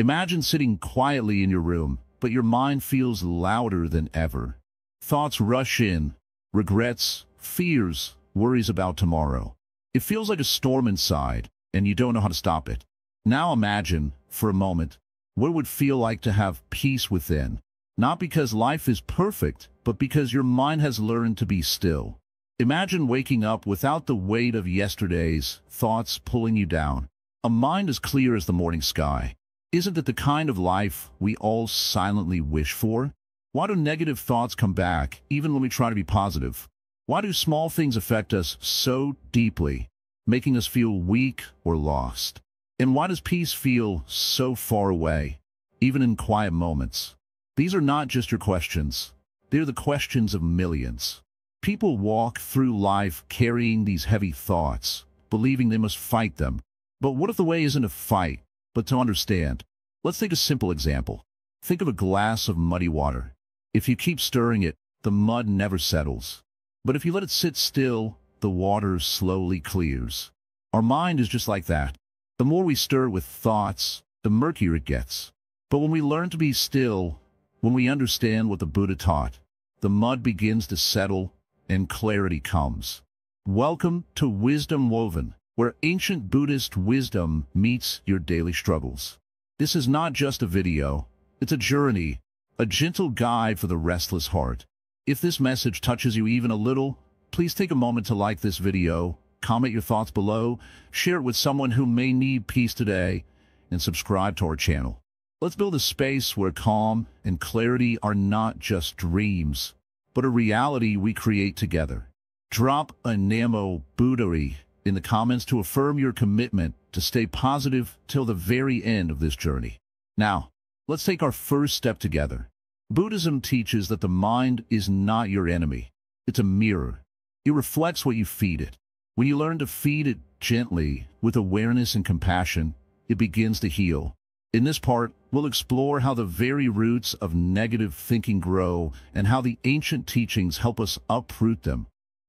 Imagine sitting quietly in your room, but your mind feels louder than ever. Thoughts rush in, regrets, fears, worries about tomorrow. It feels like a storm inside, and you don't know how to stop it. Now imagine, for a moment, what it would feel like to have peace within. Not because life is perfect, but because your mind has learned to be still. Imagine waking up without the weight of yesterday's thoughts pulling you down. A mind as clear as the morning sky. Isn't it the kind of life we all silently wish for? Why do negative thoughts come back, even when we try to be positive? Why do small things affect us so deeply, making us feel weak or lost? And why does peace feel so far away, even in quiet moments? These are not just your questions. They're the questions of millions. People walk through life carrying these heavy thoughts, believing they must fight them. But what if the way isn't to fight, but to understand? Let's take a simple example. Think of a glass of muddy water. If you keep stirring it, the mud never settles. But if you let it sit still, the water slowly clears. Our mind is just like that. The more we stir with thoughts, the murkier it gets. But when we learn to be still, when we understand what the Buddha taught, the mud begins to settle and clarity comes. Welcome to Wisdom Woven, where ancient Buddhist wisdom meets your daily struggles. This is not just a video, it's a journey, a gentle guide for the restless heart. If this message touches you even a little, please take a moment to like this video, comment your thoughts below, share it with someone who may need peace today, and subscribe to our channel. Let's build a space where calm and clarity are not just dreams, but a reality we create together. Drop a Namo Buddhari in the comments to affirm your commitment to stay positive till the very end of this journey. Now, let's take our first step together. Buddhism teaches that the mind is not your enemy. It's a mirror. It reflects what you feed it. When you learn to feed it gently, with awareness and compassion, it begins to heal. In this part, we'll explore how the very roots of negative thinking grow and how the ancient teachings help us uproot them,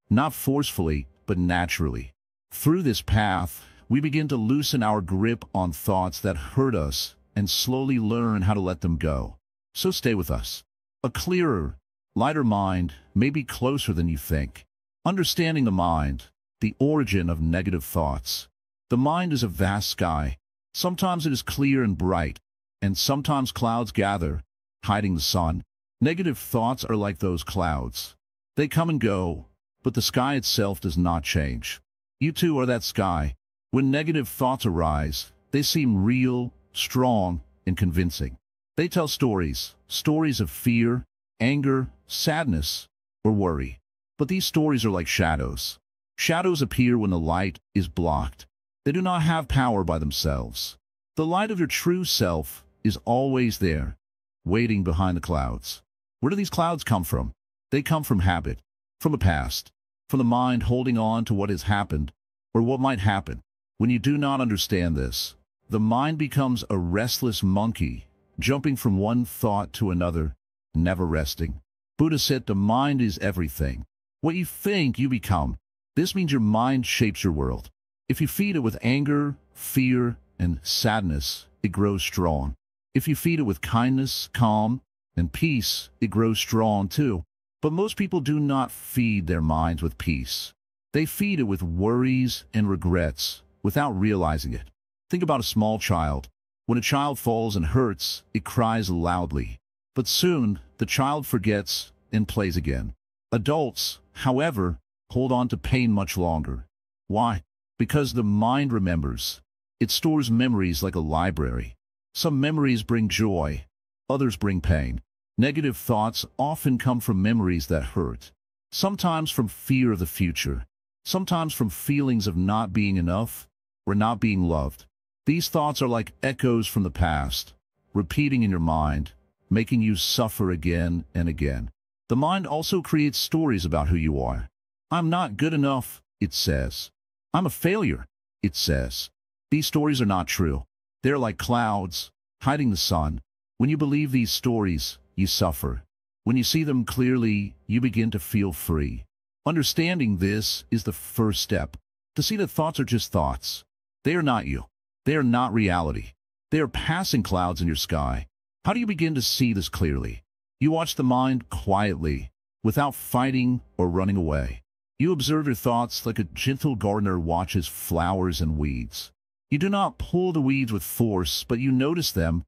not forcefully, but naturally. Through this path, we begin to loosen our grip on thoughts that hurt us and slowly learn how to let them go. So stay with us. A clearer, lighter mind may be closer than you think. Understanding the mind, the origin of negative thoughts. The mind is a vast sky. Sometimes it is clear and bright, and sometimes clouds gather, hiding the sun. Negative thoughts are like those clouds. They come and go, but the sky itself does not change. You too are that sky. When negative thoughts arise, they seem real, strong, and convincing. They tell stories of fear, anger, sadness, or worry. But these stories are like shadows. Shadows appear when the light is blocked. They do not have power by themselves. The light of your true self is always there, waiting behind the clouds. Where do these clouds come from? They come from habit, from the past, from the mind holding on to what has happened, or what might happen. When you do not understand this, the mind becomes a restless monkey, jumping from one thought to another, never resting. Buddha said the mind is everything. What you think, you become. This means your mind shapes your world. If you feed it with anger, fear, and sadness, it grows strong. If you feed it with kindness, calm, and peace, it grows strong too. But most people do not feed their minds with peace. They feed it with worries and regrets without realizing it. Think about a small child. When a child falls and hurts, it cries loudly. But soon, the child forgets and plays again. Adults, however, hold on to pain much longer. Why? Because the mind remembers. It stores memories like a library. Some memories bring joy, others bring pain. Negative thoughts often come from memories that hurt. Sometimes from fear of the future. Sometimes from feelings of not being enough or not being loved. These thoughts are like echoes from the past, repeating in your mind, making you suffer again and again. The mind also creates stories about who you are. I'm not good enough, it says. I'm a failure, it says. These stories are not true. They're like clouds, hiding the sun. When you believe these stories, you suffer. When you see them clearly, you begin to feel free. Understanding this is the first step. To see that thoughts are just thoughts. They are not you. They are not reality. They are passing clouds in your sky. How do you begin to see this clearly? You watch the mind quietly, without fighting or running away. You observe your thoughts like a gentle gardener watches flowers and weeds. You do not pull the weeds with force, but you notice them,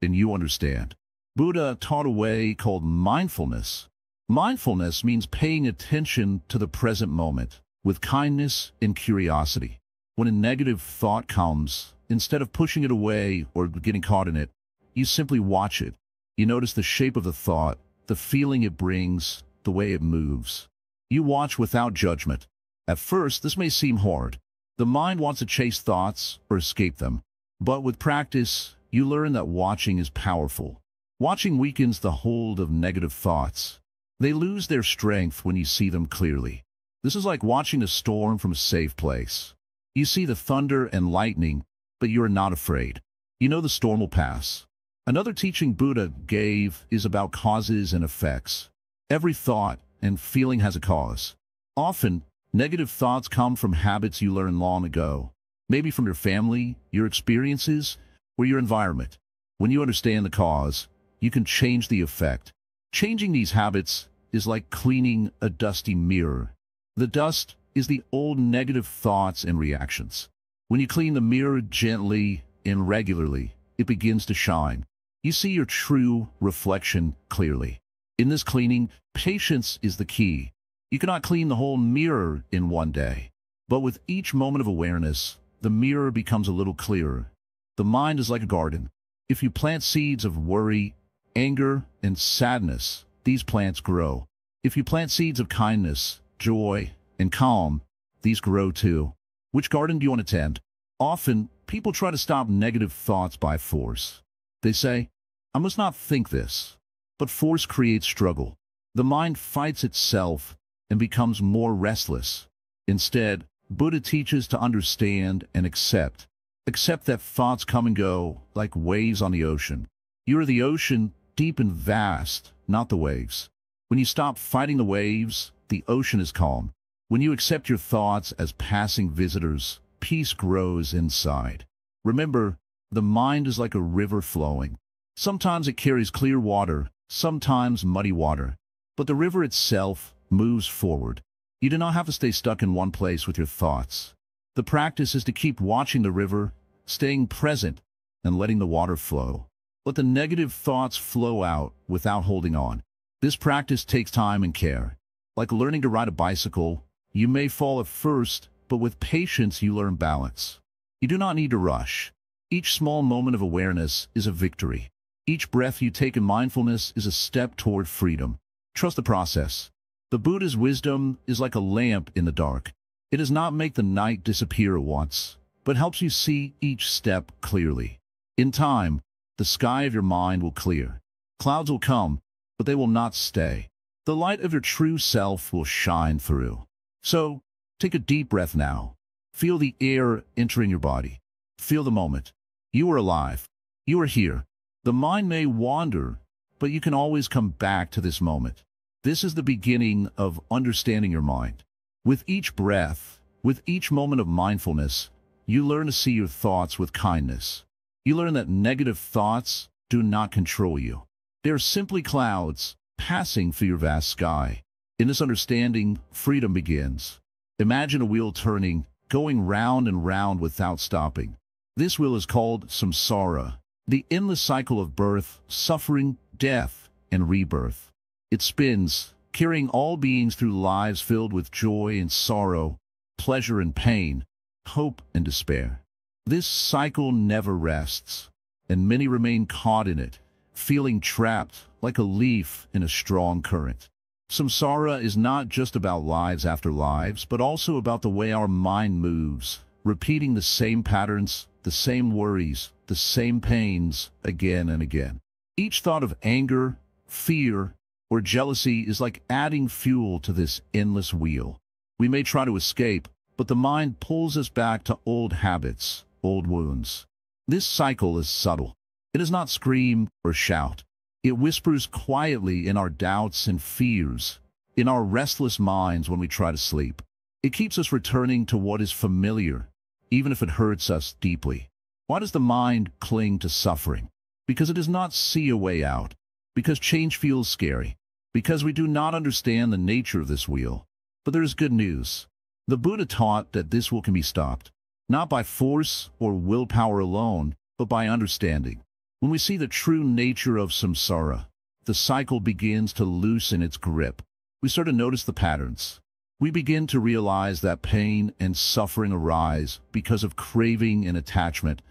and you understand. Buddha taught a way called mindfulness. Mindfulness means paying attention to the present moment, with kindness and curiosity. When a negative thought comes, instead of pushing it away or getting caught in it, you simply watch it. You notice the shape of the thought, the feeling it brings, the way it moves. You watch without judgment. At first, this may seem hard. The mind wants to chase thoughts or escape them. But with practice, you learn that watching is powerful. Watching weakens the hold of negative thoughts. They lose their strength when you see them clearly. This is like watching a storm from a safe place. You see the thunder and lightning, but you are not afraid. You know the storm will pass. Another teaching Buddha gave is about causes and effects. Every thought and feeling has a cause. Often, negative thoughts come from habits you learned long ago, maybe from your family, your experiences, or your environment. When you understand the cause, you can change the effect. Changing these habits is like cleaning a dusty mirror. The dust is the old negative thoughts and reactions. When you clean the mirror gently and regularly, it begins to shine. You see your true reflection clearly. In this cleaning, patience is the key. You cannot clean the whole mirror in one day. But with each moment of awareness, the mirror becomes a little clearer. The mind is like a garden. If you plant seeds of worry, anger, and sadness, these plants grow. If you plant seeds of kindness, joy, and calm, these grow too. Which garden do you want to tend? Often, people try to stop negative thoughts by force. They say, I must not think this. But force creates struggle. The mind fights itself and becomes more restless. Instead, Buddha teaches to understand and accept. Accept that thoughts come and go like waves on the ocean. You are the ocean, deep and vast, not the waves. When you stop fighting the waves, the ocean is calm. When you accept your thoughts as passing visitors, peace grows inside. Remember, the mind is like a river flowing. Sometimes it carries clear water, sometimes muddy water. But the river itself moves forward. You do not have to stay stuck in one place with your thoughts. The practice is to keep watching the river, staying present, and letting the water flow. Let the negative thoughts flow out without holding on. This practice takes time and care. Like learning to ride a bicycle, you may fall at first, but with patience you learn balance. You do not need to rush. Each small moment of awareness is a victory. Each breath you take in mindfulness is a step toward freedom. Trust the process. The Buddha's wisdom is like a lamp in the dark. It does not make the night disappear at once, but helps you see each step clearly. In time, the sky of your mind will clear. Clouds will come, but they will not stay. The light of your true self will shine through. So, take a deep breath now. Feel the air entering your body. Feel the moment. You are alive. You are here. The mind may wander, but you can always come back to this moment. This is the beginning of understanding your mind. With each breath, with each moment of mindfulness, you learn to see your thoughts with kindness. You learn that negative thoughts do not control you. They are simply clouds passing through your vast sky. In this understanding, freedom begins. Imagine a wheel turning, going round and round without stopping. This wheel is called samsara, the endless cycle of birth, suffering, death, and rebirth. It spins, carrying all beings through lives filled with joy and sorrow, pleasure and pain, hope and despair. This cycle never rests, and many remain caught in it, feeling trapped like a leaf in a strong current. Samsara is not just about lives after lives, but also about the way our mind moves, repeating the same patterns, the same worries, the same pains again and again. Each thought of anger, fear, or jealousy is like adding fuel to this endless wheel. We may try to escape, but the mind pulls us back to old habits, old wounds. This cycle is subtle. It does not scream or shout. It whispers quietly in our doubts and fears, in our restless minds when we try to sleep. It keeps us returning to what is familiar, even if it hurts us deeply. Why does the mind cling to suffering? Because it does not see a way out. Because change feels scary. Because we do not understand the nature of this wheel. But there is good news. The Buddha taught that this wheel can be stopped, not by force or willpower alone, but by understanding. When we see the true nature of samsara, the cycle begins to loosen its grip. We start to notice the patterns. We begin to realize that pain and suffering arise because of craving and attachment,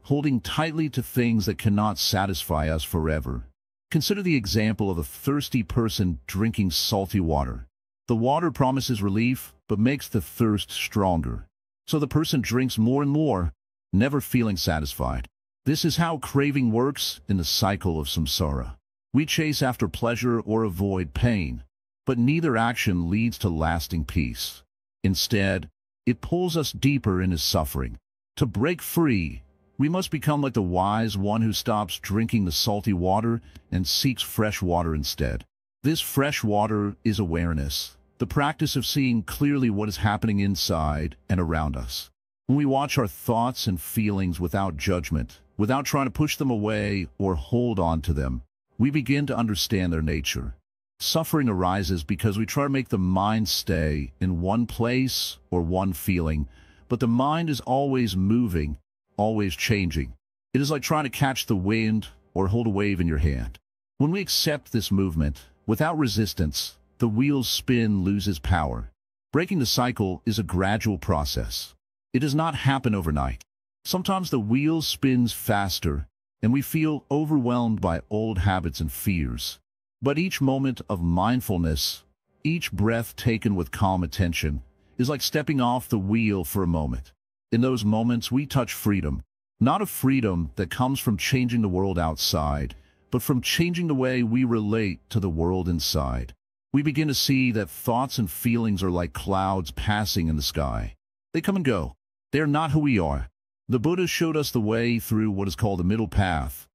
holding tightly to things that cannot satisfy us forever. Consider the example of a thirsty person drinking salty water. The water promises relief, but makes the thirst stronger. So the person drinks more and more, never feeling satisfied. This is how craving works in the cycle of samsara. We chase after pleasure or avoid pain, but neither action leads to lasting peace. Instead, it pulls us deeper into suffering. To break free, we must become like the wise one who stops drinking the salty water and seeks fresh water instead. This fresh water is awareness, the practice of seeing clearly what is happening inside and around us. When we watch our thoughts and feelings without judgment, without trying to push them away or hold on to them, we begin to understand their nature. Suffering arises because we try to make the mind stay in one place or one feeling, but the mind is always moving, always changing. It is like trying to catch the wind or hold a wave in your hand. When we accept this movement, without resistance, the wheel's spin loses power. Breaking the cycle is a gradual process. It does not happen overnight. Sometimes the wheel spins faster, and we feel overwhelmed by old habits and fears. But each moment of mindfulness, each breath taken with calm attention, is like stepping off the wheel for a moment. In those moments, we touch freedom, not a freedom that comes from changing the world outside, but from changing the way we relate to the world inside. We begin to see that thoughts and feelings are like clouds passing in the sky. They come and go. They are not who we are. The Buddha showed us the way through what is called the middle path.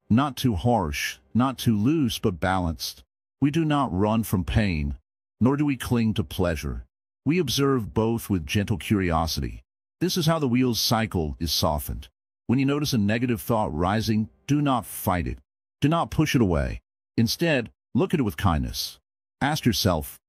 Not too harsh, not too loose, but balanced. We do not run from pain, nor do we cling to pleasure. We observe both with gentle curiosity. This is how the wheel's cycle is softened. When you notice a negative thought rising, do not fight it. Do not push it away. Instead, look at it with kindness. Ask yourself,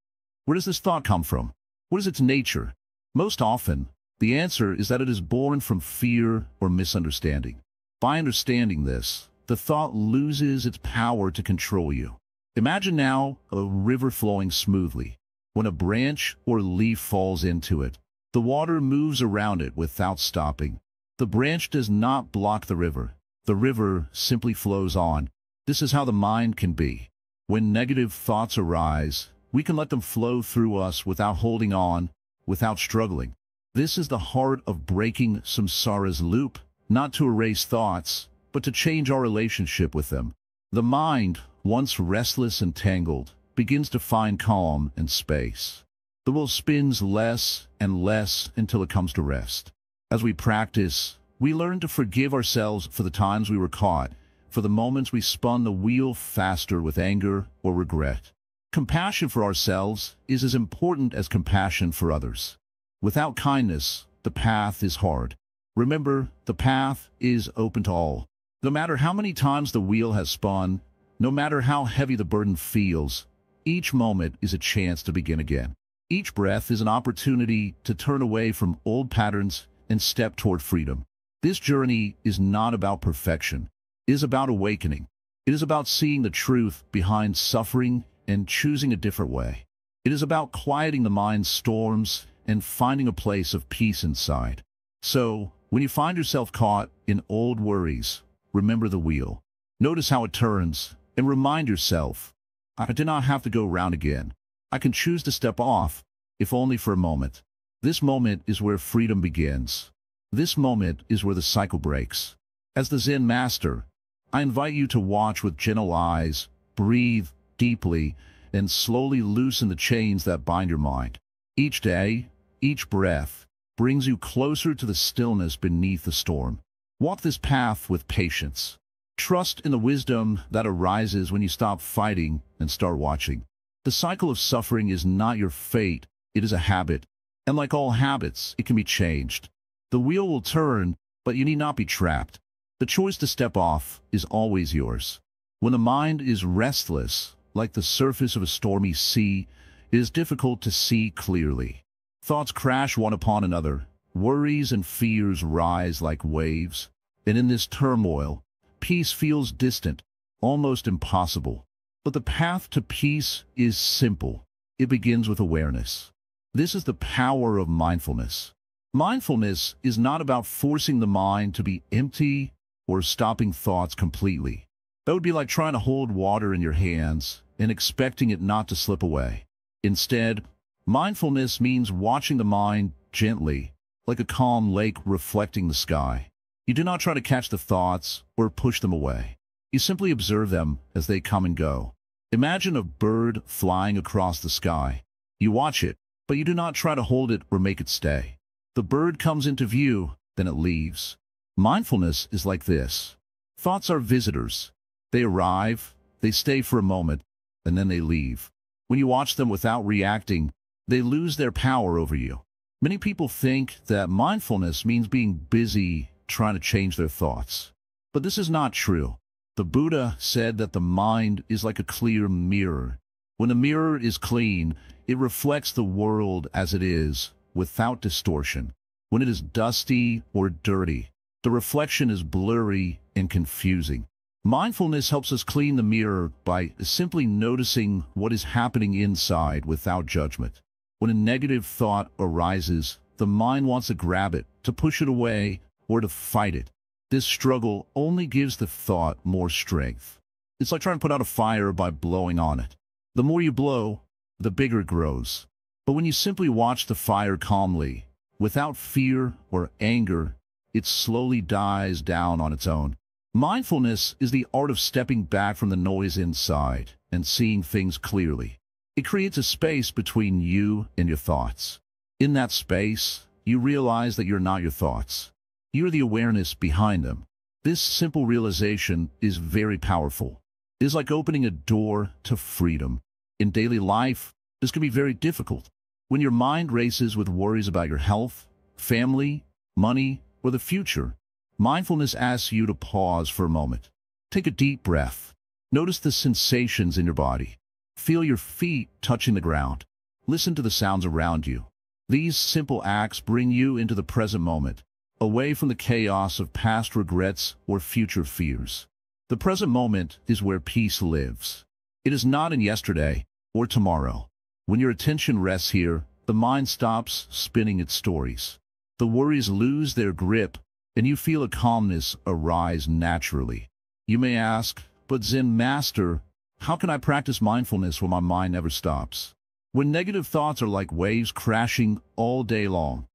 where does this thought come from? What is its nature? Most often, the answer is that it is born from fear or misunderstanding. By understanding this, the thought loses its power to control you. Imagine now a river flowing smoothly. When a branch or leaf falls into it, the water moves around it without stopping. The branch does not block the river. The river simply flows on. This is how the mind can be. When negative thoughts arise, we can let them flow through us without holding on, without struggling. This is the heart of breaking samsara's loop, not to erase thoughts, but to change our relationship with them. The mind, once restless and tangled, begins to find calm and space. The wheel spins less and less until it comes to rest. As we practice, we learn to forgive ourselves for the times we were caught, for the moments we spun the wheel faster with anger or regret. Compassion for ourselves is as important as compassion for others. Without kindness, the path is hard. Remember, the path is open to all. No matter how many times the wheel has spun, no matter how heavy the burden feels, each moment is a chance to begin again. Each breath is an opportunity to turn away from old patterns and step toward freedom. This journey is not about perfection. It is about awakening. It is about seeing the truth behind suffering and choosing a different way. It is about quieting the mind's storms and finding a place of peace inside. So, when you find yourself caught in old worries, remember the wheel. Notice how it turns, and remind yourself, I do not have to go round again. I can choose to step off, if only for a moment. This moment is where freedom begins. This moment is where the cycle breaks. As the Zen master, I invite you to watch with gentle eyes, breathe deeply, and slowly loosen the chains that bind your mind. Each day, each breath, brings you closer to the stillness beneath the storm. Walk this path with patience. Trust in the wisdom that arises when you stop fighting and start watching. The cycle of suffering is not your fate, it is a habit. And like all habits, it can be changed. The wheel will turn, but you need not be trapped. The choice to step off is always yours. When the mind is restless, like the surface of a stormy sea, it is difficult to see clearly. Thoughts crash one upon another, worries and fears rise like waves, and in this turmoil, peace feels distant, almost impossible. But the path to peace is simple. It begins with awareness. This is the power of mindfulness. Mindfulness is not about forcing the mind to be empty or stopping thoughts completely. That would be like trying to hold water in your hands and expecting it not to slip away. Instead, mindfulness means watching the mind gently, like a calm lake reflecting the sky. You do not try to catch the thoughts or push them away. You simply observe them as they come and go. Imagine a bird flying across the sky. You watch it, but you do not try to hold it or make it stay. The bird comes into view, then it leaves. Mindfulness is like this. Thoughts are visitors. They arrive, they stay for a moment, and then they leave. When you watch them without reacting, they lose their power over you. Many people think that mindfulness means being busy trying to change their thoughts. But this is not true. The Buddha said that the mind is like a clear mirror. When the mirror is clean, it reflects the world as it is, without distortion. When it is dusty or dirty, the reflection is blurry and confusing. Mindfulness helps us clean the mirror by simply noticing what is happening inside without judgment. When a negative thought arises, the mind wants to grab it, to push it away, or to fight it. This struggle only gives the thought more strength. It's like trying to put out a fire by blowing on it. The more you blow, the bigger it grows. But when you simply watch the fire calmly, without fear or anger, it slowly dies down on its own. Mindfulness is the art of stepping back from the noise inside and seeing things clearly. It creates a space between you and your thoughts. In that space, you realize that you're not your thoughts. You're the awareness behind them. This simple realization is very powerful. It is like opening a door to freedom. In daily life, this can be very difficult. When your mind races with worries about your health, family, money, or the future, mindfulness asks you to pause for a moment. Take a deep breath. Notice the sensations in your body. Feel your feet touching the ground. Listen to the sounds around you. These simple acts bring you into the present moment, away from the chaos of past regrets or future fears. The present moment is where peace lives. It is not in yesterday or tomorrow. When your attention rests here, the mind stops spinning its stories. The worries lose their grip, and you feel a calmness arise naturally. You may ask, but Zen Master, how can I practice mindfulness when my mind never stops? When negative thoughts are like waves crashing all day long?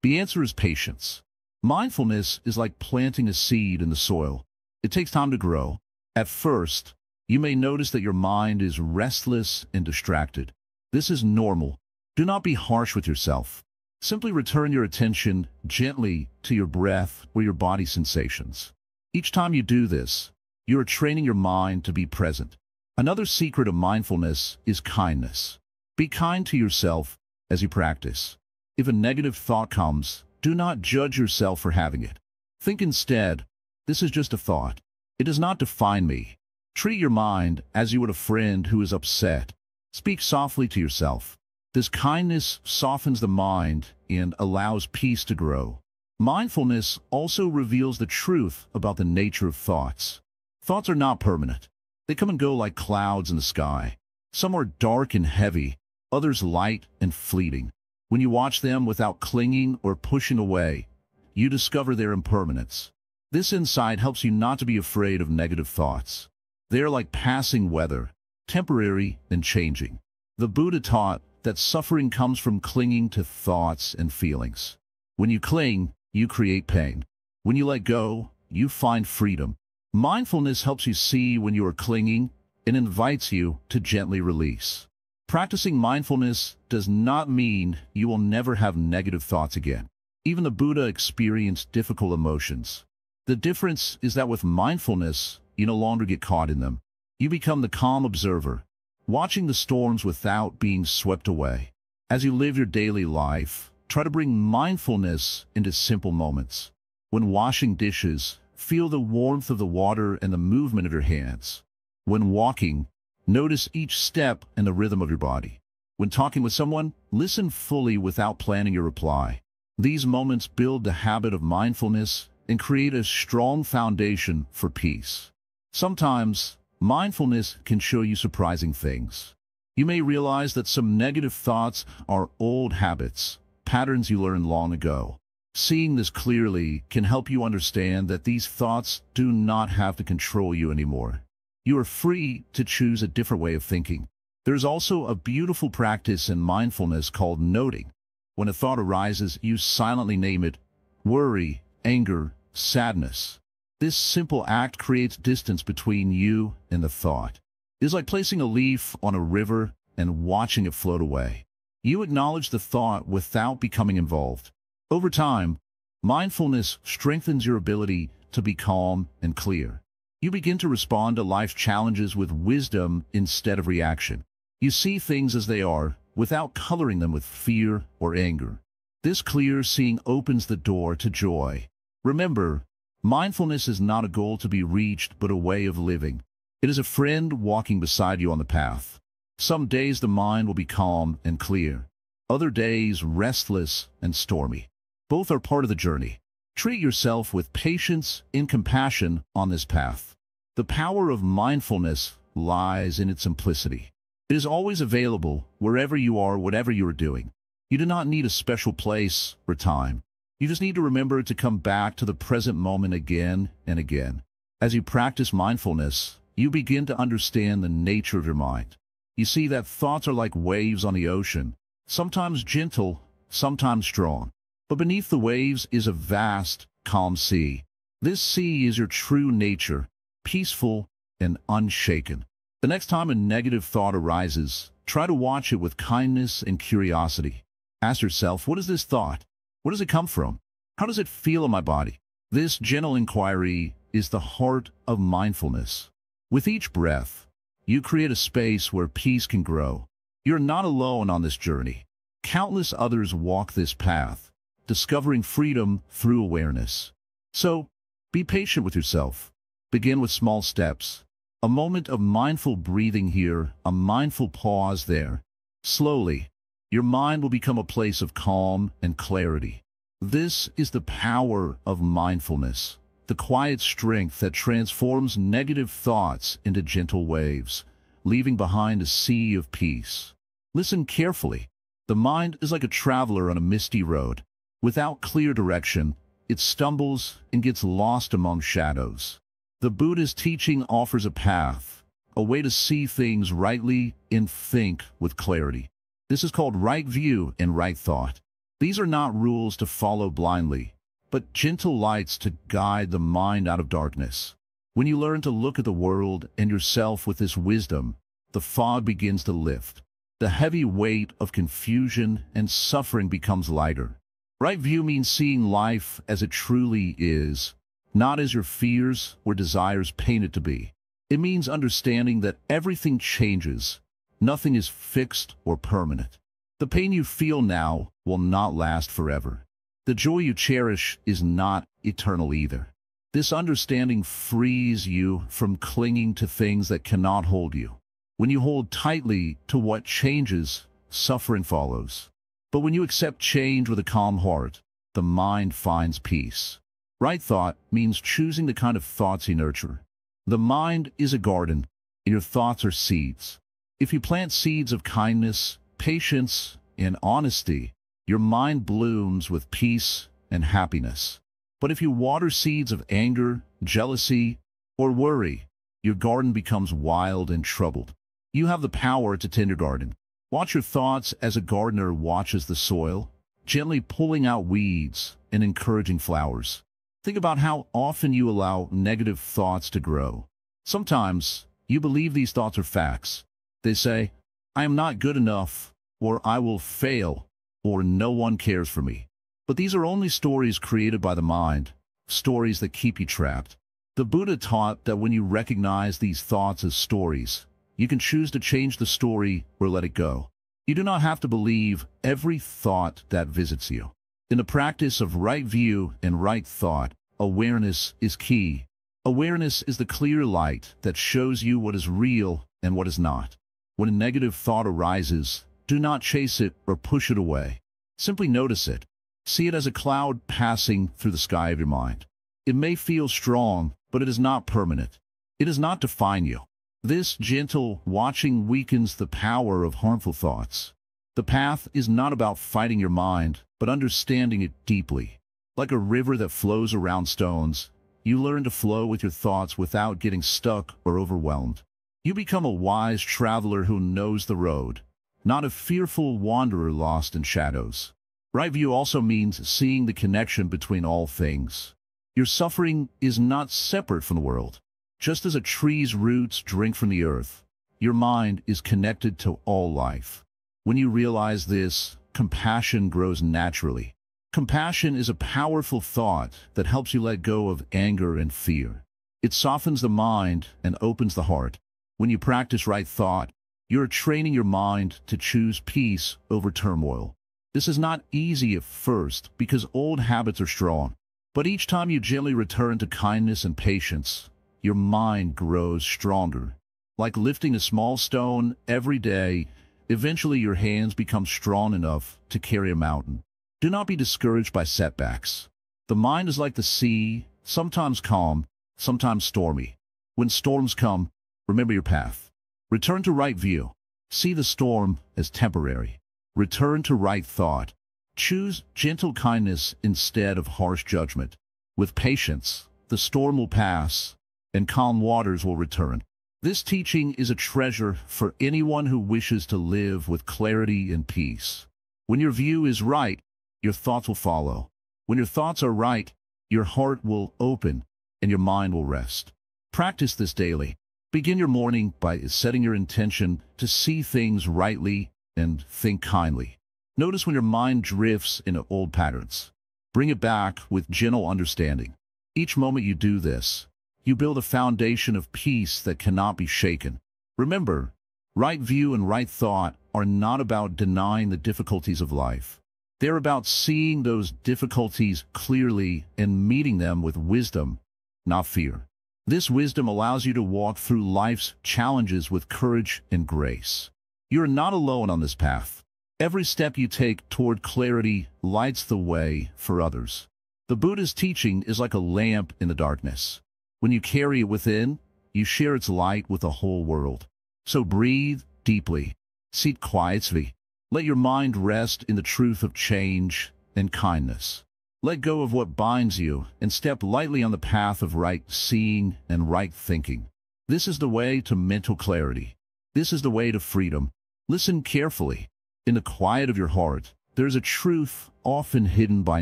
The answer is patience. Mindfulness is like planting a seed in the soil. It takes time to grow. At first, you may notice that your mind is restless and distracted. This is normal. Do not be harsh with yourself. Simply return your attention gently to your breath or your body sensations. Each time you do this, you are training your mind to be present. Another secret of mindfulness is kindness. Be kind to yourself as you practice. If a negative thought comes, do not judge yourself for having it. Think instead, this is just a thought. It does not define me. Treat your mind as you would a friend who is upset. Speak softly to yourself. This kindness softens the mind and allows peace to grow. Mindfulness also reveals the truth about the nature of thoughts. Thoughts are not permanent. They come and go like clouds in the sky. Some are dark and heavy, others light and fleeting. When you watch them without clinging or pushing away, you discover their impermanence. This insight helps you not to be afraid of negative thoughts. They are like passing weather, temporary and changing. The Buddha taught that suffering comes from clinging to thoughts and feelings. When you cling, you create pain. When you let go, you find freedom. Mindfulness helps you see when you are clinging and invites you to gently release. Practicing mindfulness does not mean you will never have negative thoughts again. Even the Buddha experienced difficult emotions. The difference is that with mindfulness, you no longer get caught in them. You become the calm observer, watching the storms without being swept away. As you live your daily life, try to bring mindfulness into simple moments. When washing dishes, feel the warmth of the water and the movement of your hands. When walking, notice each step and the rhythm of your body. When talking with someone, listen fully without planning your reply. These moments build the habit of mindfulness and create a strong foundation for peace. Sometimes, mindfulness can show you surprising things. You may realize that some negative thoughts are old habits, patterns you learned long ago. Seeing this clearly can help you understand that these thoughts do not have to control you anymore. You are free to choose a different way of thinking. There is also a beautiful practice in mindfulness called noting. When a thought arises, you silently name it: worry, anger, sadness. This simple act creates distance between you and the thought. It is like placing a leaf on a river and watching it float away. You acknowledge the thought without becoming involved. Over time, mindfulness strengthens your ability to be calm and clear. You begin to respond to life's challenges with wisdom instead of reaction. You see things as they are, without coloring them with fear or anger. This clear seeing opens the door to joy. Remember, mindfulness is not a goal to be reached, but a way of living. It is a friend walking beside you on the path. Some days the mind will be calm and clear. Other days restless and stormy. Both are part of the journey. Treat yourself with patience and compassion on this path. The power of mindfulness lies in its simplicity. It is always available wherever you are, whatever you are doing. You do not need a special place or time. You just need to remember to come back to the present moment again and again. As you practice mindfulness, you begin to understand the nature of your mind. You see that thoughts are like waves on the ocean, sometimes gentle, sometimes strong. But beneath the waves is a vast, calm sea. This sea is your true nature, peaceful and unshaken. The next time a negative thought arises, try to watch it with kindness and curiosity. Ask yourself, what is this thought? Where does it come from? How does it feel in my body? This gentle inquiry is the heart of mindfulness. With each breath, you create a space where peace can grow. You're not alone on this journey. Countless others walk this path, discovering freedom through awareness. So, be patient with yourself. Begin with small steps. A moment of mindful breathing here, a mindful pause there. Slowly, your mind will become a place of calm and clarity. This is the power of mindfulness, the quiet strength that transforms negative thoughts into gentle waves, leaving behind a sea of peace. Listen carefully. The mind is like a traveler on a misty road. Without clear direction, it stumbles and gets lost among shadows. The Buddhist teaching offers a path, a way to see things rightly and think with clarity. This is called right view and right thought. These are not rules to follow blindly, but gentle lights to guide the mind out of darkness. When you learn to look at the world and yourself with this wisdom, the fog begins to lift. The heavy weight of confusion and suffering becomes lighter. Right view means seeing life as it truly is, not as your fears or desires paint it to be. It means understanding that everything changes. Nothing is fixed or permanent. The pain you feel now will not last forever. The joy you cherish is not eternal either. This understanding frees you from clinging to things that cannot hold you. When you hold tightly to what changes, suffering follows. But when you accept change with a calm heart, the mind finds peace. Right thought means choosing the kind of thoughts you nurture. The mind is a garden, and your thoughts are seeds. If you plant seeds of kindness, patience, and honesty, your mind blooms with peace and happiness. But if you water seeds of anger, jealousy, or worry, your garden becomes wild and troubled. You have the power to tend your garden. Watch your thoughts as a gardener watches the soil, gently pulling out weeds and encouraging flowers. Think about how often you allow negative thoughts to grow. Sometimes you believe these thoughts are facts. They say, I am not good enough, or I will fail, or no one cares for me. But these are only stories created by the mind, stories that keep you trapped. The Buddha taught that when you recognize these thoughts as stories, you can choose to change the story or let it go. You do not have to believe every thought that visits you. In the practice of right view and right thought, awareness is key. Awareness is the clear light that shows you what is real and what is not. When a negative thought arises, do not chase it or push it away. Simply notice it. See it as a cloud passing through the sky of your mind. It may feel strong, but it is not permanent. It does not define you. This gentle watching weakens the power of harmful thoughts. The path is not about fighting your mind, but understanding it deeply. Like a river that flows around stones, you learn to flow with your thoughts without getting stuck or overwhelmed. You become a wise traveler who knows the road, not a fearful wanderer lost in shadows. Right view also means seeing the connection between all things. Your suffering is not separate from the world. Just as a tree's roots drink from the earth, your mind is connected to all life. When you realize this, compassion grows naturally. Compassion is a powerful thought that helps you let go of anger and fear. It softens the mind and opens the heart. When you practice right thought, you're training your mind to choose peace over turmoil. This is not easy at first because old habits are strong. But each time you gently return to kindness and patience, your mind grows stronger. Like lifting a small stone every day, eventually your hands become strong enough to carry a mountain. Do not be discouraged by setbacks. The mind is like the sea, sometimes calm, sometimes stormy. When storms come, remember your path. Return to right view. See the storm as temporary. Return to right thought. Choose gentle kindness instead of harsh judgment. With patience, the storm will pass, and calm waters will return. This teaching is a treasure for anyone who wishes to live with clarity and peace. When your view is right, your thoughts will follow. When your thoughts are right, your heart will open and your mind will rest. Practice this daily. Begin your morning by setting your intention to see things rightly and think kindly. Notice when your mind drifts into old patterns. Bring it back with gentle understanding. Each moment you do this, you build a foundation of peace that cannot be shaken. Remember, right view and right thought are not about denying the difficulties of life. They're about seeing those difficulties clearly and meeting them with wisdom, not fear. This wisdom allows you to walk through life's challenges with courage and grace. You're not alone on this path. Every step you take toward clarity lights the way for others. The Buddha's teaching is like a lamp in the darkness. When you carry it within, you share its light with the whole world. So breathe deeply. Sit quietly. Let your mind rest in the truth of change and kindness. Let go of what binds you and step lightly on the path of right seeing and right thinking. This is the way to mental clarity. This is the way to freedom. Listen carefully. In the quiet of your heart, there is a truth often hidden by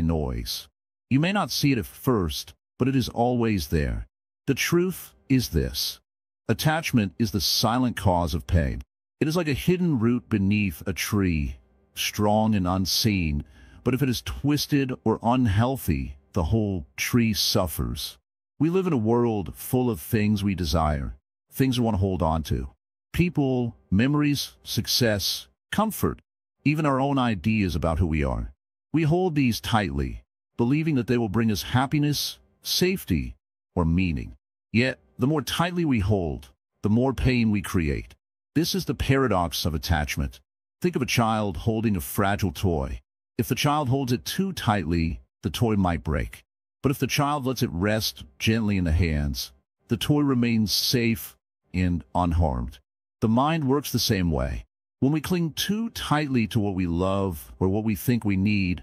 noise. You may not see it at first, but it is always there. The truth is this: attachment is the silent cause of pain. It is like a hidden root beneath a tree, strong and unseen, but if it is twisted or unhealthy, the whole tree suffers. We live in a world full of things we desire, things we want to hold on to. People, memories, success, comfort, even our own ideas about who we are. We hold these tightly, believing that they will bring us happiness, safety, or meaning. Yet, the more tightly we hold, the more pain we create. This is the paradox of attachment. Think of a child holding a fragile toy. If the child holds it too tightly, the toy might break. But if the child lets it rest gently in the hands, the toy remains safe and unharmed. The mind works the same way. When we cling too tightly to what we love or what we think we need,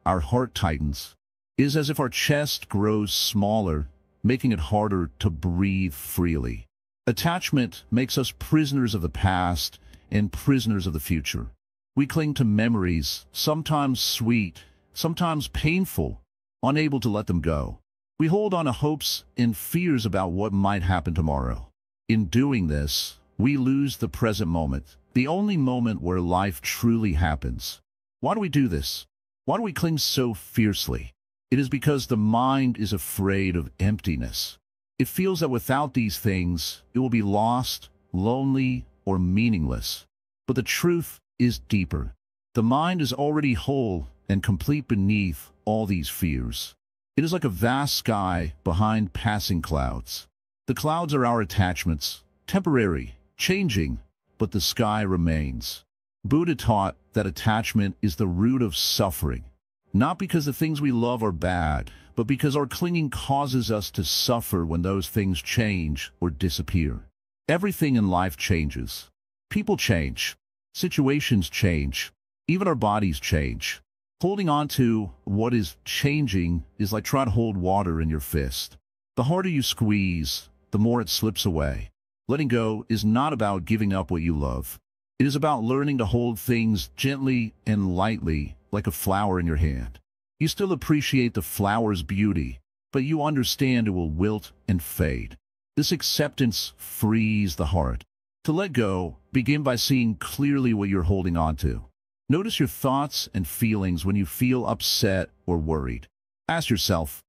our heart tightens. It is as if our chest grows smaller, making it harder to breathe freely. Attachment makes us prisoners of the past and prisoners of the future. We cling to memories, sometimes sweet, sometimes painful, unable to let them go. We hold on to hopes and fears about what might happen tomorrow. In doing this, we lose the present moment, the only moment where life truly happens. Why do we do this? Why do we cling so fiercely? It is because the mind is afraid of emptiness. It feels that without these things, it will be lost, lonely, or meaningless. But the truth is deeper. The mind is already whole and complete beneath all these fears. It is like a vast sky behind passing clouds. The clouds are our attachments, temporary, changing, but the sky remains. Buddha taught that attachment is the root of suffering, not because the things we love are bad, but because our clinging causes us to suffer when those things change or disappear. Everything in life changes. People change. Situations change. Even our bodies change. Holding on to what is changing is like trying to hold water in your fist. The harder you squeeze, the more it slips away. Letting go is not about giving up what you love. It is about learning to hold things gently and lightly, like a flower in your hand. You still appreciate the flower's beauty, but you understand it will wilt and fade. This acceptance frees the heart. To let go, begin by seeing clearly what you're holding on to. Notice your thoughts and feelings when you feel upset or worried. Ask yourself,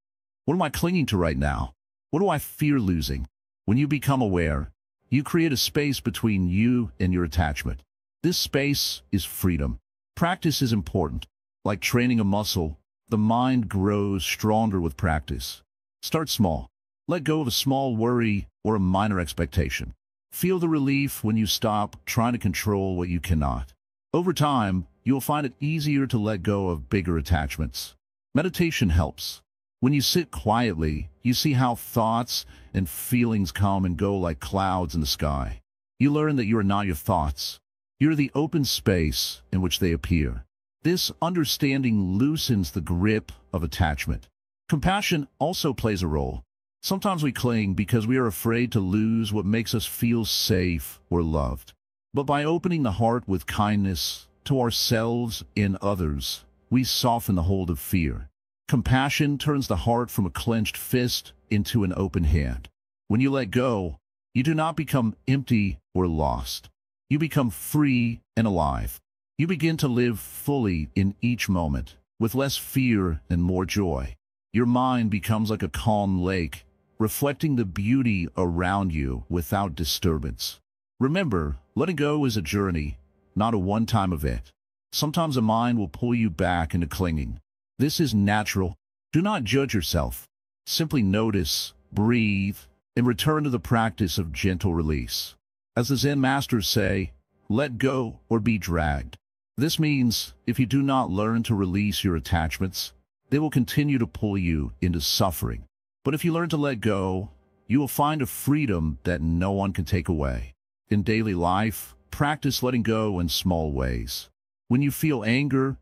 what am I clinging to right now? What do I fear losing? When you become aware, you create a space between you and your attachment. This space is freedom. Practice is important. Like training a muscle, the mind grows stronger with practice. Start small. Let go of a small worry or a minor expectation. Feel the relief when you stop trying to control what you cannot. Over time, you'll find it easier to let go of bigger attachments. Meditation helps. When you sit quietly, you see how thoughts and feelings come and go like clouds in the sky. You learn that you are not your thoughts. You're the open space in which they appear. This understanding loosens the grip of attachment. Compassion also plays a role. Sometimes we cling because we are afraid to lose what makes us feel safe or loved. But by opening the heart with kindness to ourselves and others, we soften the hold of fear. Compassion turns the heart from a clenched fist into an open hand. When you let go, you do not become empty or lost. You become free and alive. You begin to live fully in each moment, with less fear and more joy. Your mind becomes like a calm lake, reflecting the beauty around you without disturbance. Remember, letting go is a journey, not a one-time event. Sometimes a mind will pull you back into clinging. This is natural. Do not judge yourself. Simply notice, breathe, and return to the practice of gentle release. As the Zen masters say, let go or be dragged. This means if you do not learn to release your attachments, they will continue to pull you into suffering. But if you learn to let go, you will find a freedom that no one can take away. In daily life, practice letting go in small ways. When you feel anger,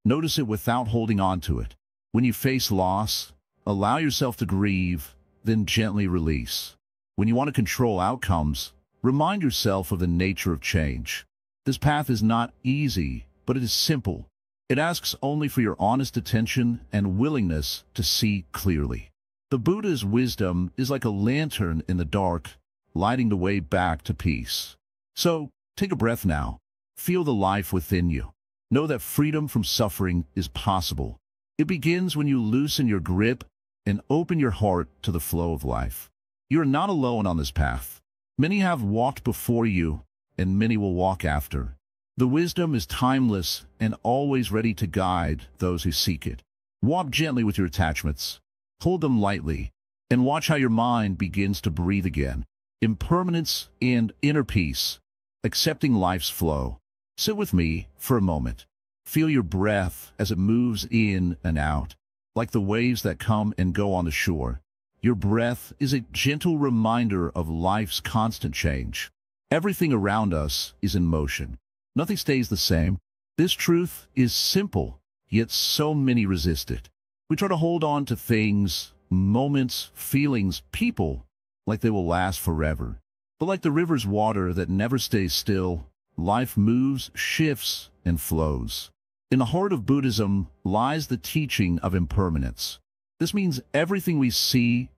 notice it without holding on to it. When you face loss, allow yourself to grieve, then gently release. When you want to control outcomes, remind yourself of the nature of change. This path is not easy, but it is simple. It asks only for your honest attention and willingness to see clearly. The Buddha's wisdom is like a lantern in the dark, lighting the way back to peace. So, take a breath now. Feel the life within you. Know that freedom from suffering is possible. It begins when you loosen your grip and open your heart to the flow of life. You are not alone on this path. Many have walked before you, and many will walk after. The wisdom is timeless and always ready to guide those who seek it. Walk gently with your attachments. Hold them lightly, and watch how your mind begins to breathe again. Impermanence and inner peace, accepting life's flow. Sit with me for a moment. Feel your breath as it moves in and out, like the waves that come and go on the shore. Your breath is a gentle reminder of life's constant change. Everything around us is in motion. Nothing stays the same. This truth is simple, yet so many resist it. We try to hold on to things, moments, feelings, people, like they will last forever. But like the river's water that never stays still, life moves, shifts, and flows. In the heart of Buddhism lies the teaching of impermanence. This means everything we see,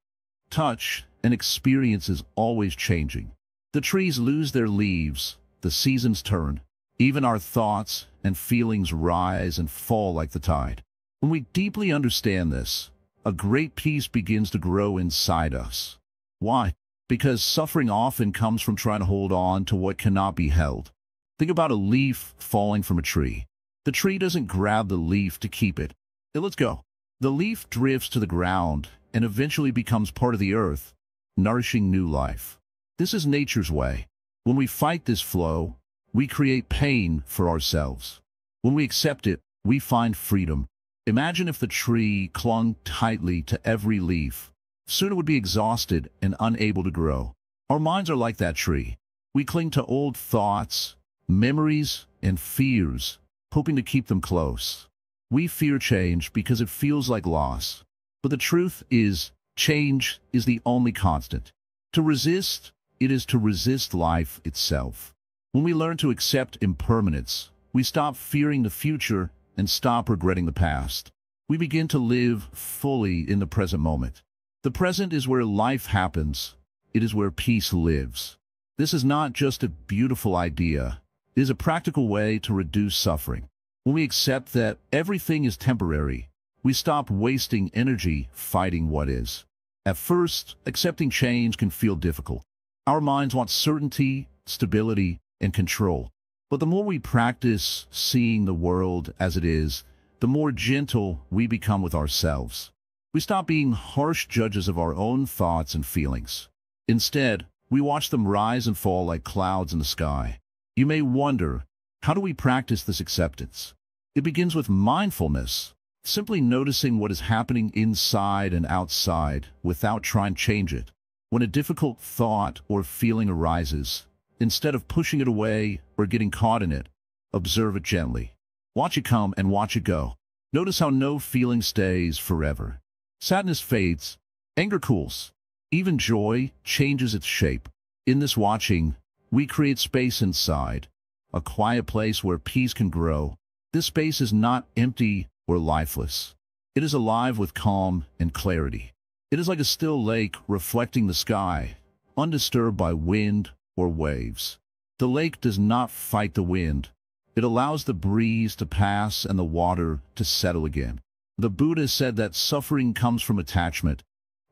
touch, and experience is always changing. The trees lose their leaves, the seasons turn. Even our thoughts and feelings rise and fall like the tide. When we deeply understand this, a great peace begins to grow inside us. Why? Because suffering often comes from trying to hold on to what cannot be held. Think about a leaf falling from a tree. The tree doesn't grab the leaf to keep it. It lets go. The leaf drifts to the ground and eventually becomes part of the earth, nourishing new life. This is nature's way. When we fight this flow, we create pain for ourselves. When we accept it, we find freedom. Imagine if the tree clung tightly to every leaf. Soon it would be exhausted and unable to grow. Our minds are like that tree. We cling to old thoughts, memories, and fears, hoping to keep them close. We fear change because it feels like loss. But the truth is, change is the only constant. To resist, it is to resist life itself. When we learn to accept impermanence, we stop fearing the future and stop regretting the past. We begin to live fully in the present moment. The present is where life happens. It is where peace lives. This is not just a beautiful idea. It is a practical way to reduce suffering. When we accept that everything is temporary, we stop wasting energy fighting what is. At first, accepting change can feel difficult. Our minds want certainty, stability, and control. But the more we practice seeing the world as it is, the more gentle we become with ourselves. We stop being harsh judges of our own thoughts and feelings. Instead, we watch them rise and fall like clouds in the sky. You may wonder, how do we practice this acceptance? It begins with mindfulness, simply noticing what is happening inside and outside without trying to change it. When a difficult thought or feeling arises, instead of pushing it away or getting caught in it, observe it gently. Watch it come and watch it go. Notice how no feeling stays forever. Sadness fades, anger cools, even joy changes its shape. In this watching, we create space inside, a quiet place where peace can grow. This space is not empty or lifeless. It is alive with calm and clarity. It is like a still lake reflecting the sky, undisturbed by wind or waves. The lake does not fight the wind. It allows the breeze to pass and the water to settle again. The Buddha said that suffering comes from attachment,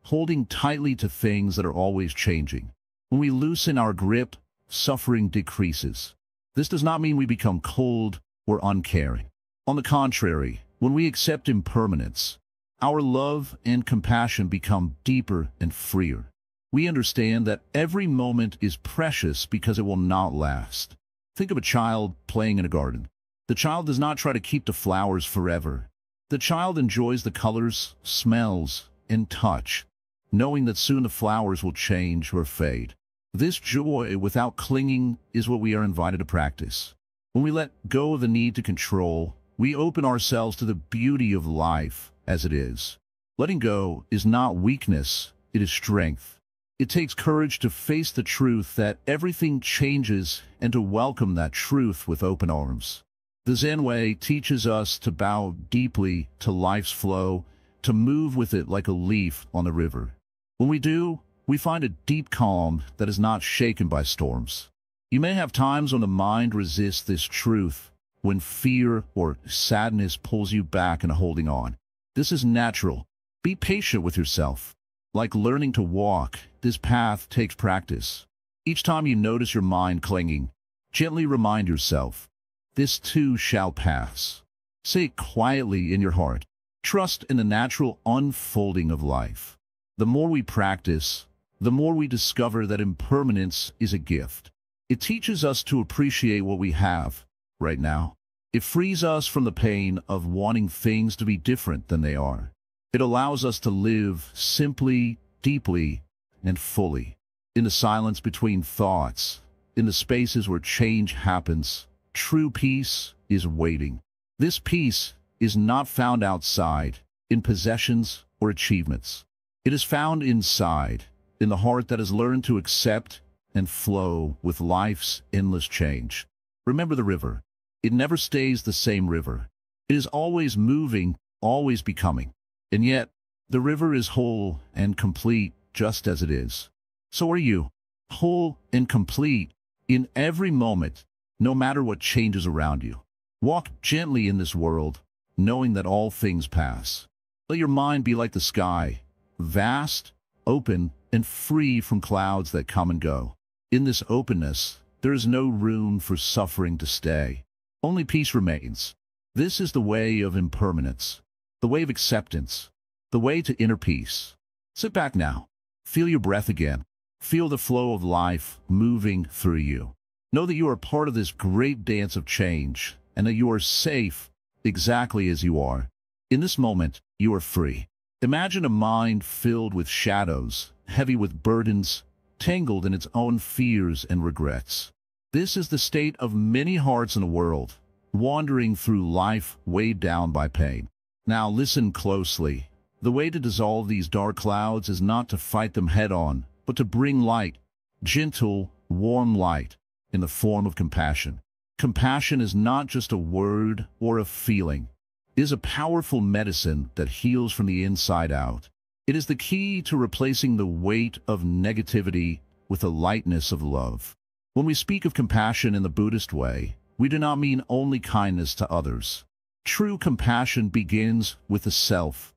holding tightly to things that are always changing. When we loosen our grip, suffering decreases. This does not mean we become cold or uncaring. On the contrary, when we accept impermanence, our love and compassion become deeper and freer. We understand that every moment is precious because it will not last. Think of a child playing in a garden. The child does not try to keep the flowers forever. The child enjoys the colors, smells, and touch, knowing that soon the flowers will change or fade. This joy without clinging is what we are invited to practice. When we let go of the need to control, we open ourselves to the beauty of life as it is. Letting go is not weakness, it is strength. It takes courage to face the truth that everything changes and to welcome that truth with open arms. The Zen way teaches us to bow deeply to life's flow, to move with it like a leaf on the river. When we do, we find a deep calm that is not shaken by storms. You may have times when the mind resists this truth, when fear or sadness pulls you back and holding on. This is natural. Be patient with yourself. Like learning to walk, this path takes practice. Each time you notice your mind clinging, gently remind yourself, this too shall pass. Say it quietly in your heart. Trust in the natural unfolding of life. The more we practice, the more we discover that impermanence is a gift. It teaches us to appreciate what we have right now. It frees us from the pain of wanting things to be different than they are. It allows us to live simply, deeply, and fully. In the silence between thoughts, in the spaces where change happens, true peace is waiting. This peace is not found outside, in possessions or achievements. It is found inside, in the heart that has learned to accept and flow with life's endless change. Remember the river. It never stays the same river. It is always moving, always becoming. And yet, the river is whole and complete just as it is. So are you, whole and complete in every moment, no matter what changes around you. Walk gently in this world, knowing that all things pass. Let your mind be like the sky, vast, open, and free from clouds that come and go. In this openness, there is no room for suffering to stay. Only peace remains. This is the way of impermanence. the way of acceptance, the way to inner peace. Sit back now. Feel your breath again. Feel the flow of life moving through you. Know that you are part of this great dance of change and that you are safe exactly as you are. In this moment, you are free. Imagine a mind filled with shadows, heavy with burdens, tangled in its own fears and regrets. This is the state of many hearts in the world, wandering through life weighed down by pain. Now listen closely. The way to dissolve these dark clouds is not to fight them head-on, but to bring light, gentle, warm light, in the form of compassion. Compassion is not just a word or a feeling. It is a powerful medicine that heals from the inside out. It is the key to replacing the weight of negativity with the lightness of love. When we speak of compassion in the Buddhist way, we do not mean only kindness to others. True compassion begins with the self,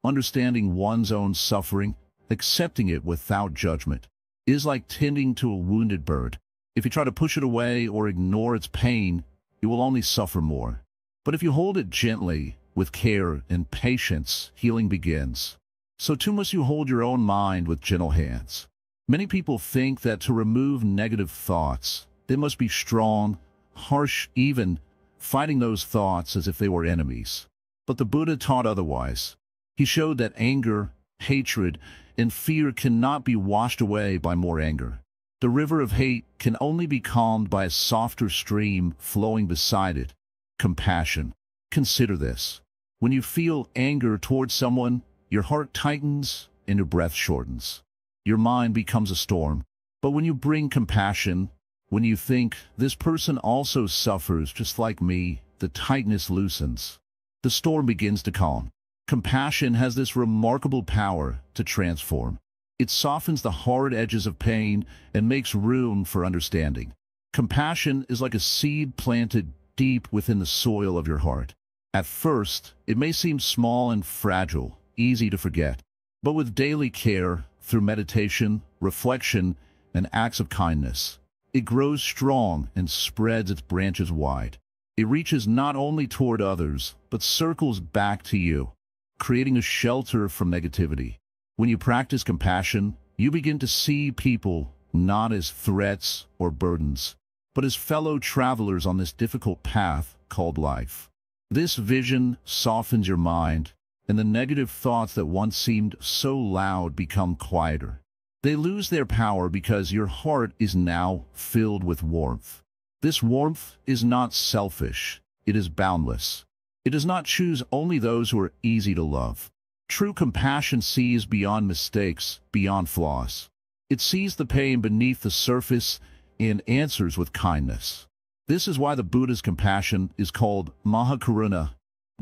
understanding one's own suffering, accepting it without judgment. It is like tending to a wounded bird. If you try to push it away or ignore its pain, you will only suffer more. But if you hold it gently, with care and patience, healing begins. So too must you hold your own mind with gentle hands. Many people think that to remove negative thoughts, they must be strong, harsh, even fighting those thoughts as if they were enemies. But the Buddha taught otherwise. He showed that anger, hatred, and fear cannot be washed away by more anger. The river of hate can only be calmed by a softer stream flowing beside it. Compassion. Consider this. When you feel anger towards someone, your heart tightens and your breath shortens. Your mind becomes a storm. But when you bring compassion, when you think, this person also suffers just like me, the tightness loosens. The storm begins to calm. Compassion has this remarkable power to transform. It softens the hard edges of pain and makes room for understanding. Compassion is like a seed planted deep within the soil of your heart. At first, it may seem small and fragile, easy to forget. But with daily care, through meditation, reflection, and acts of kindness, it grows strong and spreads its branches wide. It reaches not only toward others, but circles back to you, creating a shelter from negativity. When you practice compassion, you begin to see people not as threats or burdens, but as fellow travelers on this difficult path called life. This vision softens your mind, and the negative thoughts that once seemed so loud become quieter. They lose their power because your heart is now filled with warmth. This warmth is not selfish, it is boundless. It does not choose only those who are easy to love. True compassion sees beyond mistakes, beyond flaws. It sees the pain beneath the surface and answers with kindness. This is why the Buddha's compassion is called Mahakaruna,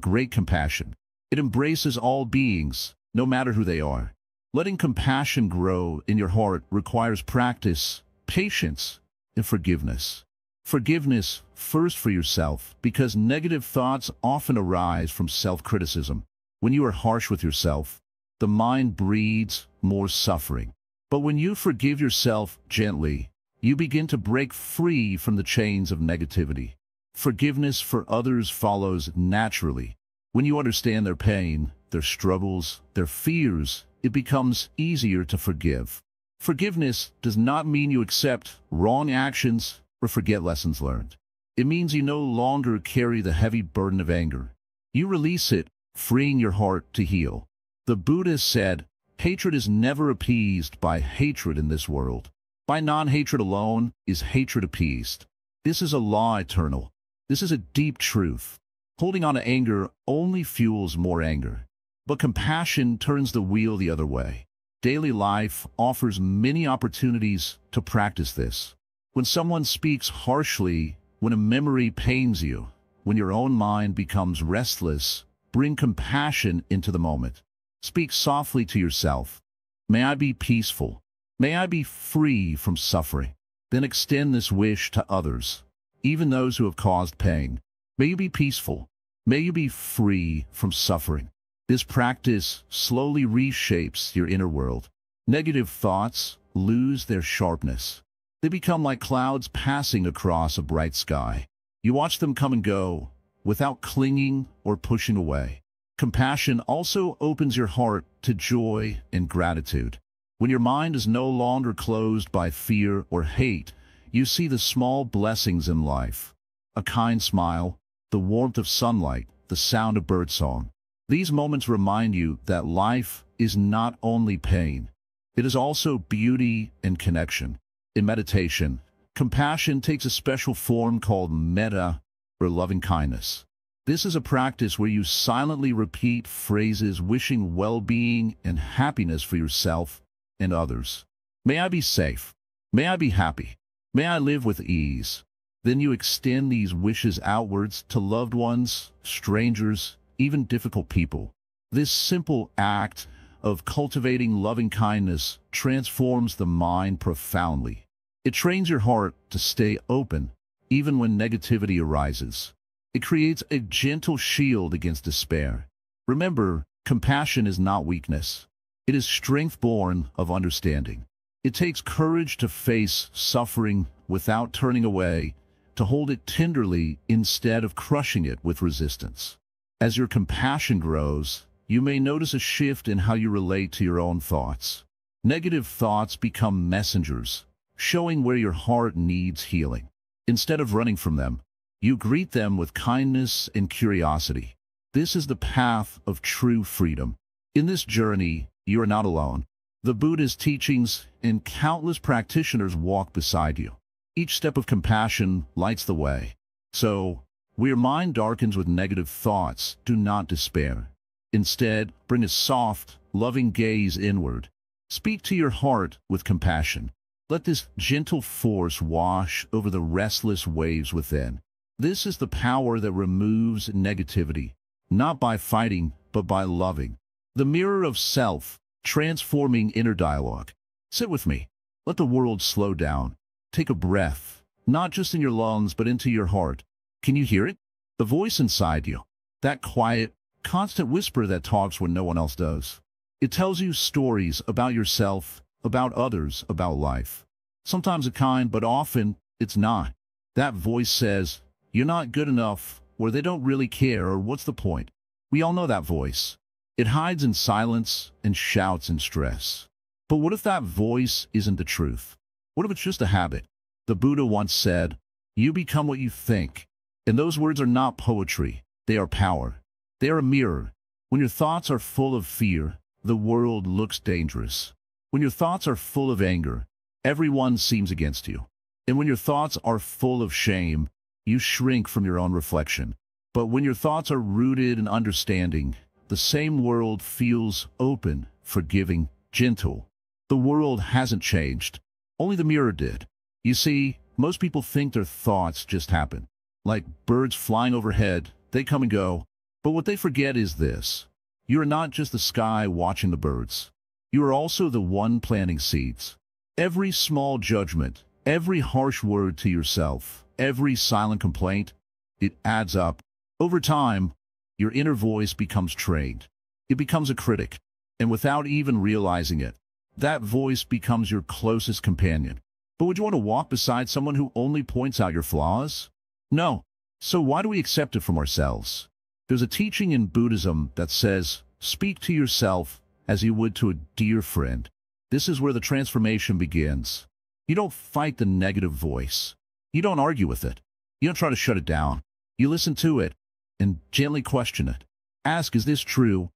great compassion. It embraces all beings, no matter who they are. Letting compassion grow in your heart requires practice, patience, and forgiveness. Forgiveness first for yourself, because negative thoughts often arise from self-criticism. When you are harsh with yourself, the mind breeds more suffering. But when you forgive yourself gently, you begin to break free from the chains of negativity. Forgiveness for others follows naturally. When you understand their pain, their struggles, their fears, it becomes easier to forgive. Forgiveness does not mean you accept wrong actions or forget lessons learned. It means you no longer carry the heavy burden of anger. You release it, freeing your heart to heal. The Buddha said, hatred is never appeased by hatred in this world. By non-hatred alone is hatred appeased. This is a law eternal. This is a deep truth. Holding on to anger only fuels more anger. But compassion turns the wheel the other way. Daily life offers many opportunities to practice this. When someone speaks harshly, when a memory pains you, when your own mind becomes restless, bring compassion into the moment. Speak softly to yourself. May I be peaceful. May I be free from suffering. Then extend this wish to others, even those who have caused pain. May you be peaceful. May you be free from suffering. This practice slowly reshapes your inner world. Negative thoughts lose their sharpness. They become like clouds passing across a bright sky. You watch them come and go, without clinging or pushing away. Compassion also opens your heart to joy and gratitude. When your mind is no longer closed by fear or hate, you see the small blessings in life. A kind smile, the warmth of sunlight, the sound of birdsong. These moments remind you that life is not only pain. It is also beauty and connection. In meditation, compassion takes a special form called metta, or loving kindness. This is a practice where you silently repeat phrases wishing well-being and happiness for yourself and others. May I be safe. May I be happy. May I live with ease. Then you extend these wishes outwards to loved ones, strangers, even difficult people. This simple act of cultivating loving kindness transforms the mind profoundly. It trains your heart to stay open, even when negativity arises. It creates a gentle shield against despair. Remember, compassion is not weakness. It is strength born of understanding. It takes courage to face suffering without turning away, to hold it tenderly instead of crushing it with resistance. As your compassion grows, you may notice a shift in how you relate to your own thoughts. Negative thoughts become messengers, showing where your heart needs healing. Instead of running from them, you greet them with kindness and curiosity. This is the path of true freedom. In this journey, you are not alone. The Buddhist teachings and countless practitioners walk beside you. Each step of compassion lights the way. So, where your mind darkens with negative thoughts, do not despair. Instead, bring a soft, loving gaze inward. Speak to your heart with compassion. Let this gentle force wash over the restless waves within. This is the power that removes negativity, not by fighting, but by loving. The mirror of self, transforming inner dialogue. Sit with me. Let the world slow down. Take a breath, not just in your lungs, but into your heart. Can you hear it? The voice inside you. That quiet, constant whisper that talks when no one else does. It tells you stories about yourself, about others, about life. Sometimes it's kind, but often it's not. That voice says, "You're not good enough," or "They don't really care," or "What's the point?" We all know that voice. It hides in silence and shouts in stress. But what if that voice isn't the truth? What if it's just a habit? The Buddha once said, "You become what you think." And those words are not poetry. They are power. They are a mirror. When your thoughts are full of fear, the world looks dangerous. When your thoughts are full of anger, everyone seems against you. And when your thoughts are full of shame, you shrink from your own reflection. But when your thoughts are rooted in understanding, the same world feels open, forgiving, gentle. The world hasn't changed. Only the mirror did. You see, most people think their thoughts just happen. Like birds flying overhead, they come and go. But what they forget is this. You are not just the sky watching the birds. You are also the one planting seeds. Every small judgment, every harsh word to yourself, every silent complaint, it adds up. Over time, your inner voice becomes trained. It becomes a critic. And without even realizing it, that voice becomes your closest companion. But would you want to walk beside someone who only points out your flaws? No. So why do we accept it from ourselves? There's a teaching in Buddhism that says, speak to yourself as you would to a dear friend. This is where the transformation begins. You don't fight the negative voice. You don't argue with it. You don't try to shut it down. You listen to it and gently question it. Ask, is this true?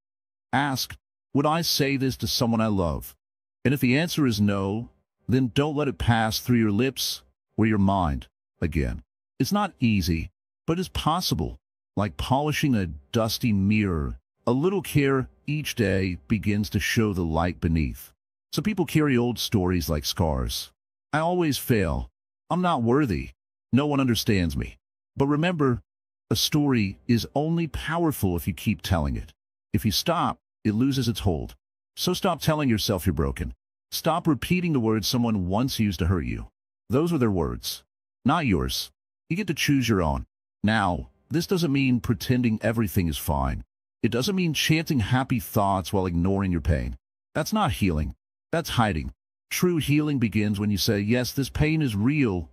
Ask, would I say this to someone I love? And if the answer is no, then don't let it pass through your lips or your mind again. It's not easy, but it's possible. Like polishing a dusty mirror, a little care each day begins to show the light beneath. So people carry old stories like scars. I always fail. I'm not worthy. No one understands me. But remember, a story is only powerful if you keep telling it. If you stop, it loses its hold. So stop telling yourself you're broken. Stop repeating the words someone once used to hurt you. Those were their words, not yours. You get to choose your own. Now, this doesn't mean pretending everything is fine. It doesn't mean chanting happy thoughts while ignoring your pain. That's not healing. That's hiding. True healing begins when you say, yes, this pain is real,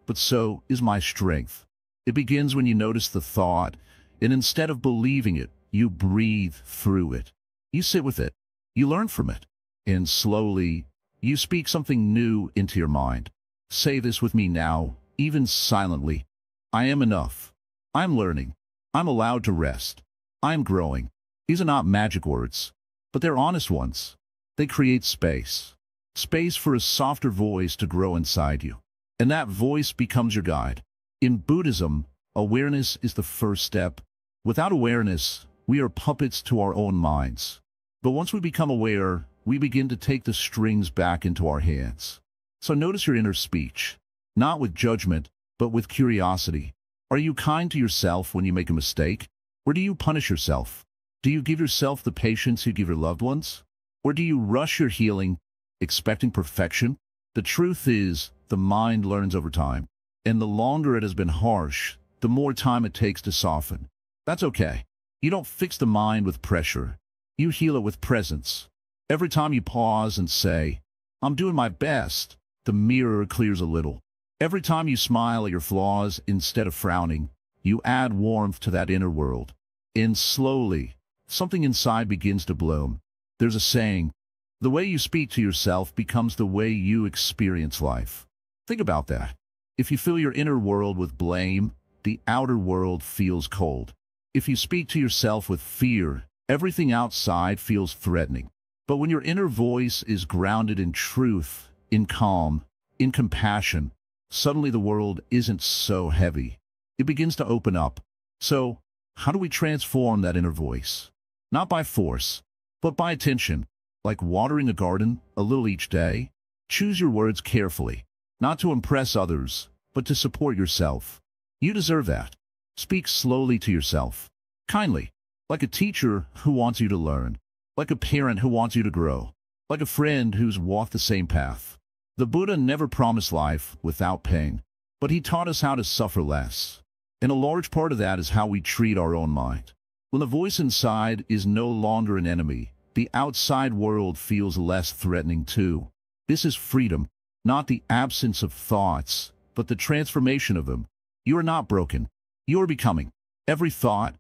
but so is my strength. It begins when you notice the thought, and instead of believing it, you breathe through it. You sit with it. You learn from it. And slowly, you speak something new into your mind. Say this with me now, even silently. I am enough. I'm learning. I'm allowed to rest. I'm growing. These are not magic words, but they're honest ones. They create space. Space for a softer voice to grow inside you. And that voice becomes your guide. In Buddhism, awareness is the first step. Without awareness, we are puppets to our own minds. But once we become aware, we begin to take the strings back into our hands. So notice your inner speech, not with judgment, but with curiosity. Are you kind to yourself when you make a mistake? Or do you punish yourself? Do you give yourself the patience you give your loved ones? Or do you rush your healing, expecting perfection? The truth is, the mind learns over time. And the longer it has been harsh, the more time it takes to soften. That's okay. You don't fix the mind with pressure. You heal it with presence. Every time you pause and say, I'm doing my best, the mirror clears a little. Every time you smile at your flaws instead of frowning, you add warmth to that inner world. And slowly, something inside begins to bloom. There's a saying, the way you speak to yourself becomes the way you experience life. Think about that. If you fill your inner world with blame, the outer world feels cold. If you speak to yourself with fear, everything outside feels threatening. But when your inner voice is grounded in truth, in calm, in compassion, suddenly the world isn't so heavy. It begins to open up. So, how do we transform that inner voice? Not by force, but by attention. Like watering a garden, a little each day. Choose your words carefully, not to impress others, but to support yourself. You deserve that. Speak slowly to yourself, kindly, like a teacher who wants you to learn, like a parent who wants you to grow, like a friend who's walked the same path. The Buddha never promised life without pain, but he taught us how to suffer less. And a large part of that is how we treat our own mind. When the voice inside is no longer an enemy, the outside world feels less threatening too. This is freedom, not the absence of thoughts, but the transformation of them. You are not broken. You are becoming. Every thought,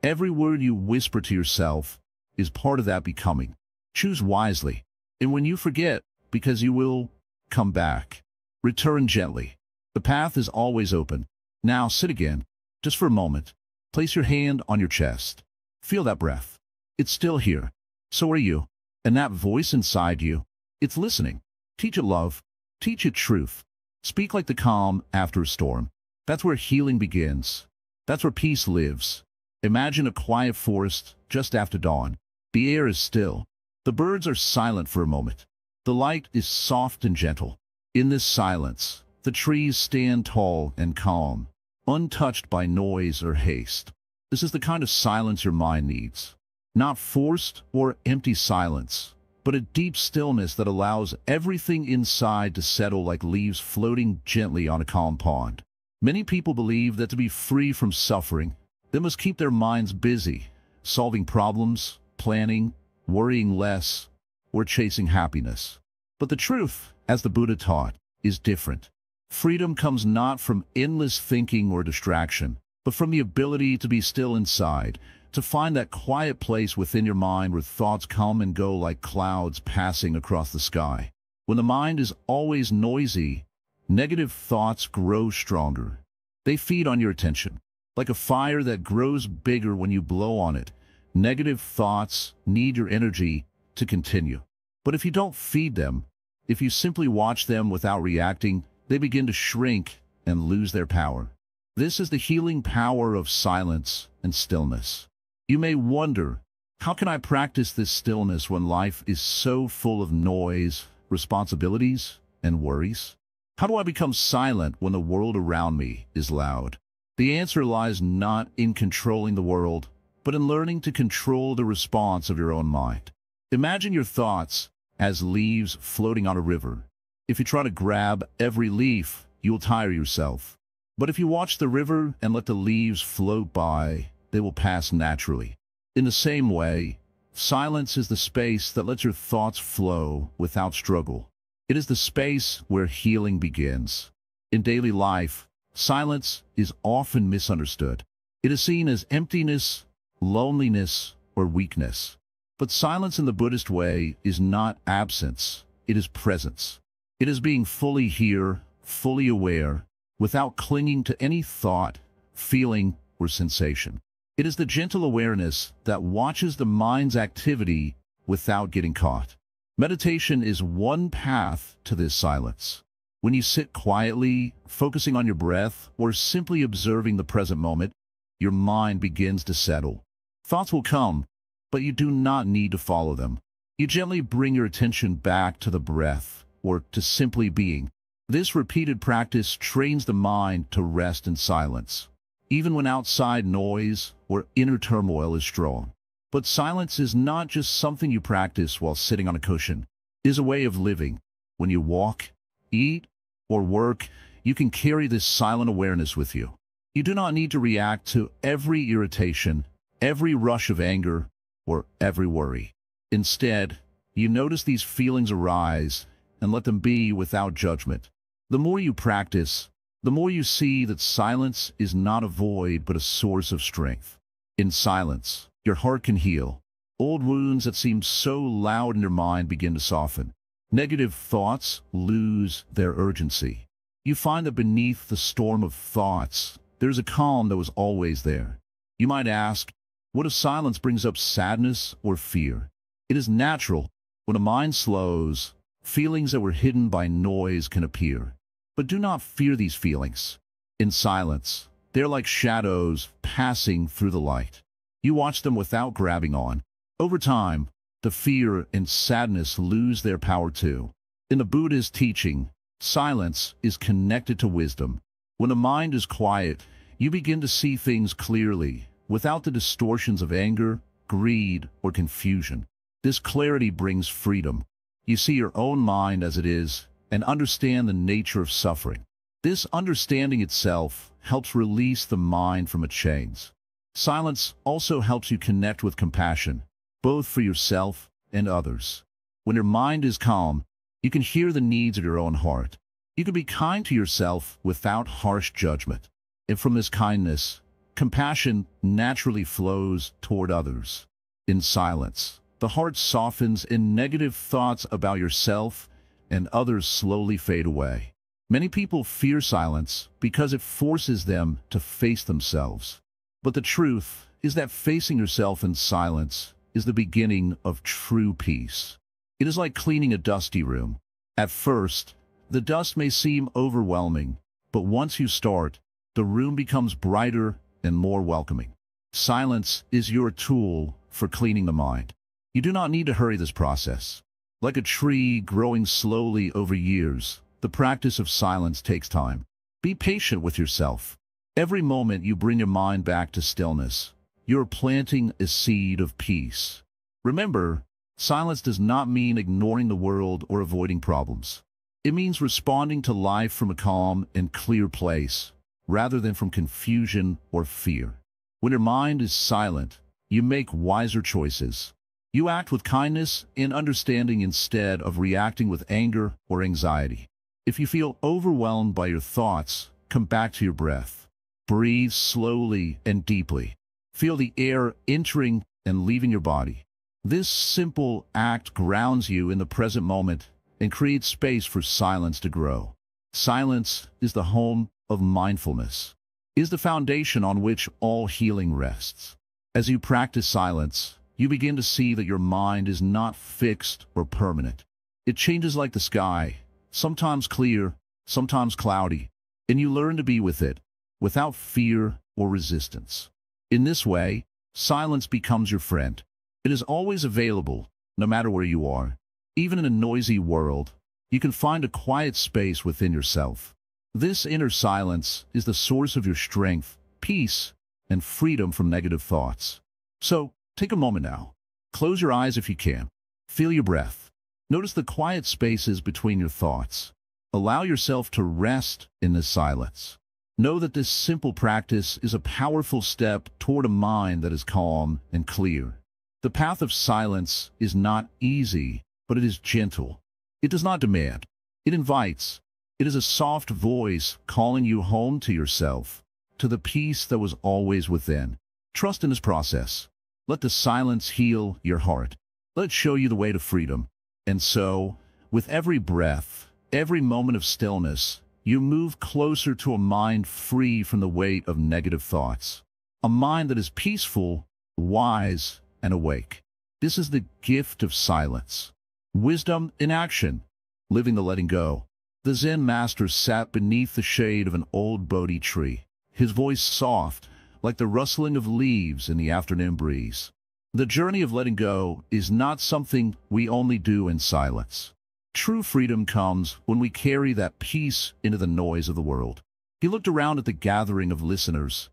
every word you whisper to yourself is part of that becoming. Choose wisely. And when you forget, because you will come back, return gently. The path is always open. Now sit again, just for a moment. Place your hand on your chest. Feel that breath. It's still here. So are you. And that voice inside you, it's listening. Teach it love. Teach it truth. Speak like the calm after a storm. That's where healing begins. That's where peace lives. Imagine a quiet forest just after dawn. The air is still. The birds are silent for a moment. The light is soft and gentle. In this silence, the trees stand tall and calm, untouched by noise or haste. This is the kind of silence your mind needs. Not forced or empty silence, but a deep stillness that allows everything inside to settle like leaves floating gently on a calm pond. Many people believe that to be free from suffering, they must keep their minds busy, solving problems, planning, worrying less, or chasing happiness. But the truth, as the Buddha taught, is different. Freedom comes not from endless thinking or distraction, but from the ability to be still inside, to find that quiet place within your mind where thoughts come and go like clouds passing across the sky. When the mind is always noisy, negative thoughts grow stronger. They feed on your attention. Like a fire that grows bigger when you blow on it, negative thoughts need your energy to continue. But if you don't feed them, if you simply watch them without reacting, they begin to shrink and lose their power. This is the healing power of silence and stillness. You may wonder, how can I practice this stillness when life is so full of noise, responsibilities, and worries? How do I become silent when the world around me is loud? The answer lies not in controlling the world, but in learning to control the response of your own mind. Imagine your thoughts as leaves floating on a river. If you try to grab every leaf, you'll tire yourself. But if you watch the river and let the leaves float by, they will pass naturally. In the same way, silence is the space that lets your thoughts flow without struggle. It is the space where healing begins. In daily life, silence is often misunderstood. It is seen as emptiness, loneliness, or weakness. But silence in the Buddhist way is not absence, it is presence. It is being fully here, fully aware, without clinging to any thought, feeling, or sensation. It is the gentle awareness that watches the mind's activity without getting caught. Meditation is one path to this silence. When you sit quietly, focusing on your breath, or simply observing the present moment, your mind begins to settle. Thoughts will come, but you do not need to follow them. You gently bring your attention back to the breath, or to simply being. This repeated practice trains the mind to rest in silence, even when outside noise or inner turmoil is strong. But silence is not just something you practice while sitting on a cushion. It is a way of living. When you walk, eat, or work, you can carry this silent awareness with you. You do not need to react to every irritation, every rush of anger, or every worry. Instead, you notice these feelings arise and let them be without judgment. The more you practice, the more you see that silence is not a void but a source of strength. In silence, your heart can heal. Old wounds that seemed so loud in your mind begin to soften. Negative thoughts lose their urgency. You find that beneath the storm of thoughts, there's a calm that was always there. You might ask, what if silence brings up sadness or fear? It is natural. When a mind slows, feelings that were hidden by noise can appear. But do not fear these feelings. In silence, they're like shadows passing through the light. You watch them without grabbing on. Over time, the fear and sadness lose their power too. In the Buddhist teaching, silence is connected to wisdom. When the mind is quiet, you begin to see things clearly, without the distortions of anger, greed, or confusion. This clarity brings freedom. You see your own mind as it is, and understand the nature of suffering. This understanding itself helps release the mind from its chains. Silence also helps you connect with compassion, both for yourself and others. When your mind is calm, you can hear the needs of your own heart. You can be kind to yourself without harsh judgment. And from this kindness, compassion naturally flows toward others. In silence, the heart softens and negative thoughts about yourself and others slowly fade away. Many people fear silence because it forces them to face themselves. But the truth is that facing yourself in silence is the beginning of true peace. It is like cleaning a dusty room. At first, the dust may seem overwhelming, but once you start, the room becomes brighter and more welcoming. Silence is your tool for cleaning the mind. You do not need to hurry this process. Like a tree growing slowly over years, the practice of silence takes time. Be patient with yourself. Every moment you bring your mind back to stillness, you're planting a seed of peace. Remember, silence does not mean ignoring the world or avoiding problems. It means responding to life from a calm and clear place, rather than from confusion or fear. When your mind is silent, you make wiser choices. You act with kindness and understanding instead of reacting with anger or anxiety. If you feel overwhelmed by your thoughts, come back to your breath. Breathe slowly and deeply. Feel the air entering and leaving your body. This simple act grounds you in the present moment and creates space for silence to grow. Silence is the home of mindfulness. It is the foundation on which all healing rests. As you practice silence, you begin to see that your mind is not fixed or permanent. It changes like the sky, sometimes clear, sometimes cloudy, and you learn to be with it, without fear or resistance. In this way, silence becomes your friend. It is always available, no matter where you are. Even in a noisy world, you can find a quiet space within yourself. This inner silence is the source of your strength, peace, and freedom from negative thoughts. So, take a moment now. Close your eyes if you can. Feel your breath. Notice the quiet spaces between your thoughts. Allow yourself to rest in this silence. Know that this simple practice is a powerful step toward a mind that is calm and clear. The path of silence is not easy, but it is gentle. It does not demand. It invites. It is a soft voice calling you home to yourself, to the peace that was always within. Trust in this process. Let the silence heal your heart. Let it show you the way to freedom. And so, with every breath, every moment of stillness, you move closer to a mind free from the weight of negative thoughts. A mind that is peaceful, wise, and awake. This is the gift of silence. Wisdom in action, living the letting go. The Zen master sat beneath the shade of an old Bodhi tree, his voice soft, like the rustling of leaves in the afternoon breeze. The journey of letting go is not something we only do in silence. True freedom comes when we carry that peace into the noise of the world. He looked around at the gathering of listeners,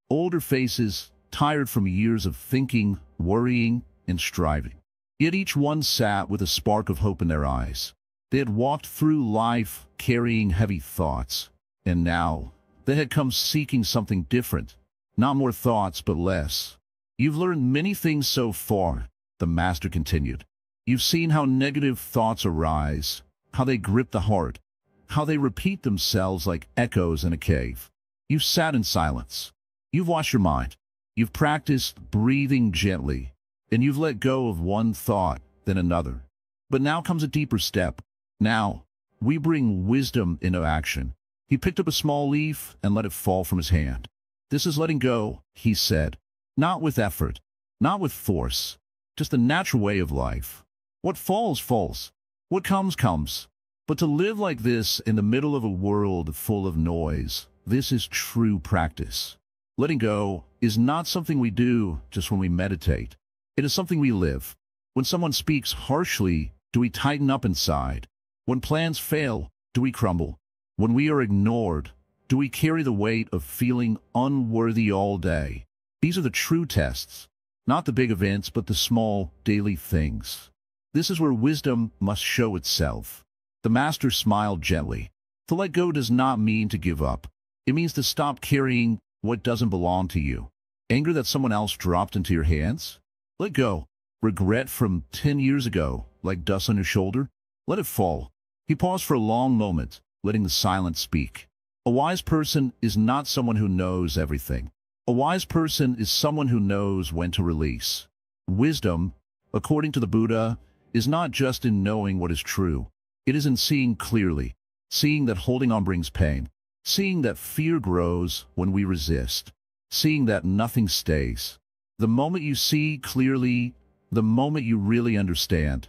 older faces, tired from years of thinking, worrying, and striving. Yet each one sat with a spark of hope in their eyes. They had walked through life carrying heavy thoughts, and now they had come seeking something different. Not more thoughts, but less. You've learned many things so far, the master continued. You've seen how negative thoughts arise, how they grip the heart, how they repeat themselves like echoes in a cave. You've sat in silence. You've watched your mind. You've practiced breathing gently, and you've let go of one thought, then another. But now comes a deeper step. Now, we bring wisdom into action. He picked up a small leaf and let it fall from his hand. This is letting go, he said. Not with effort, not with force, just the natural way of life. What falls, falls. What comes, comes. But to live like this in the middle of a world full of noise, this is true practice. Letting go is not something we do just when we meditate. It is something we live. When someone speaks harshly, do we tighten up inside? When plans fail, do we crumble? When we are ignored, do we carry the weight of feeling unworthy all day? These are the true tests, not the big events, but the small, daily things. This is where wisdom must show itself. The master smiled gently. To let go does not mean to give up. It means to stop carrying what doesn't belong to you. Anger that someone else dropped into your hands? Let go. Regret from 10 years ago, like dust on your shoulder? Let it fall. He paused for a long moment, letting the silence speak. A wise person is not someone who knows everything. A wise person is someone who knows when to release. Wisdom, according to the Buddha, is not just in knowing what is true. It is in seeing clearly, seeing that holding on brings pain, seeing that fear grows when we resist, seeing that nothing stays. The moment you see clearly, the moment you really understand,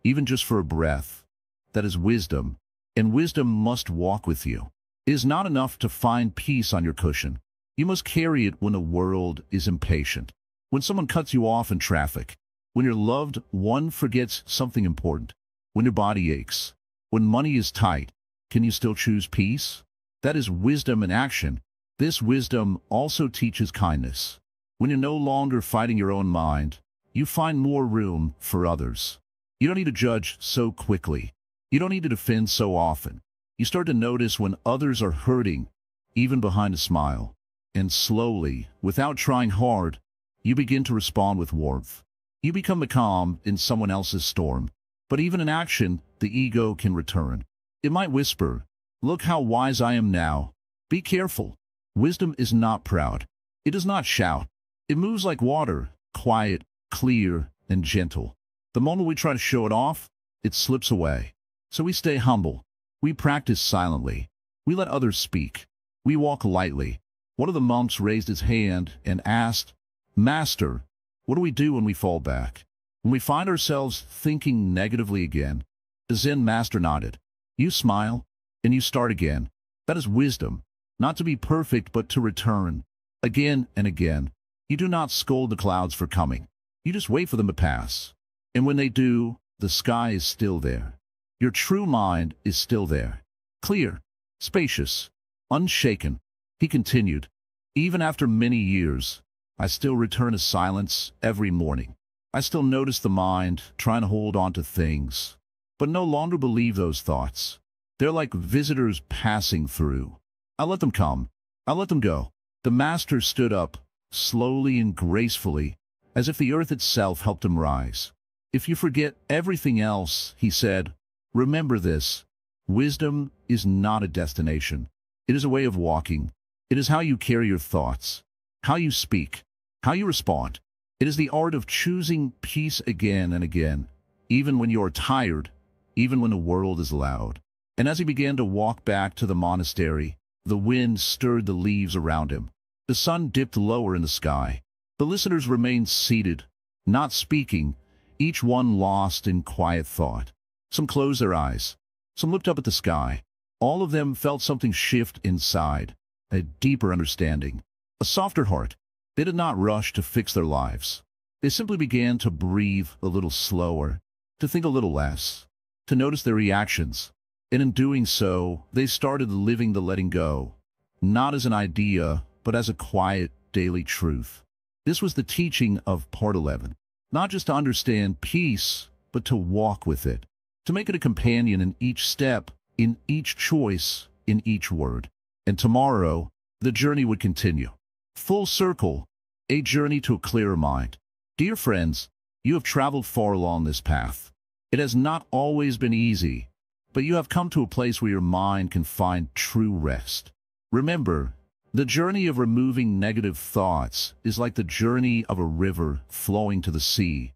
even just for a breath, that is wisdom, and wisdom must walk with you. It is not enough to find peace on your cushion. You must carry it when the world is impatient, when someone cuts you off in traffic, when your loved one forgets something important, when your body aches, when money is tight. Can you still choose peace? That is wisdom in action. This wisdom also teaches kindness. When you're no longer fighting your own mind, you find more room for others. You don't need to judge so quickly. You don't need to defend so often. You start to notice when others are hurting, even behind a smile. And slowly, without trying hard, you begin to respond with warmth. You become the calm in someone else's storm. But even in action, the ego can return. It might whisper, "Look how wise I am now. Be careful." Wisdom is not proud. It does not shout. It moves like water, quiet, clear, and gentle. The moment we try to show it off, it slips away. So we stay humble. We practice silently. We let others speak. We walk lightly. One of the monks raised his hand and asked, "Master, what do we do when we fall back? When we find ourselves thinking negatively again?" The Zen master nodded. "You smile, and you start again. That is wisdom. Not to be perfect, but to return. Again and again. You do not scold the clouds for coming. You just wait for them to pass. And when they do, the sky is still there. Your true mind is still there. Clear, spacious, unshaken." He continued, "Even after many years, I still return to silence every morning. I still notice the mind trying to hold on to things, but no longer believe those thoughts. They're like visitors passing through. I let them come. I let them go." The master stood up, slowly and gracefully, as if the earth itself helped him rise. "If you forget everything else," he said, "remember this. Wisdom is not a destination. It is a way of walking. It is how you carry your thoughts, how you speak, how you respond. It is the art of choosing peace again and again, even when you are tired, even when the world is loud. And as he began to walk back to the monastery, the wind stirred the leaves around him. The sun dipped lower in the sky. The listeners remained seated, not speaking, each one lost in quiet thought. Some closed their eyes. Some looked up at the sky. All of them felt something shift inside, a deeper understanding, a softer heart. They did not rush to fix their lives. They simply began to breathe a little slower, to think a little less, to notice their reactions. And in doing so, they started living the letting go, not as an idea, but as a quiet, daily truth. This was the teaching of Part 11. Not just to understand peace, but to walk with it, to make it a companion in each step, in each choice, in each word. And tomorrow, the journey would continue. Full circle, a journey to a clearer mind. Dear friends, you have traveled far along this path. It has not always been easy, but you have come to a place where your mind can find true rest. Remember, the journey of removing negative thoughts is like the journey of a river flowing to the sea.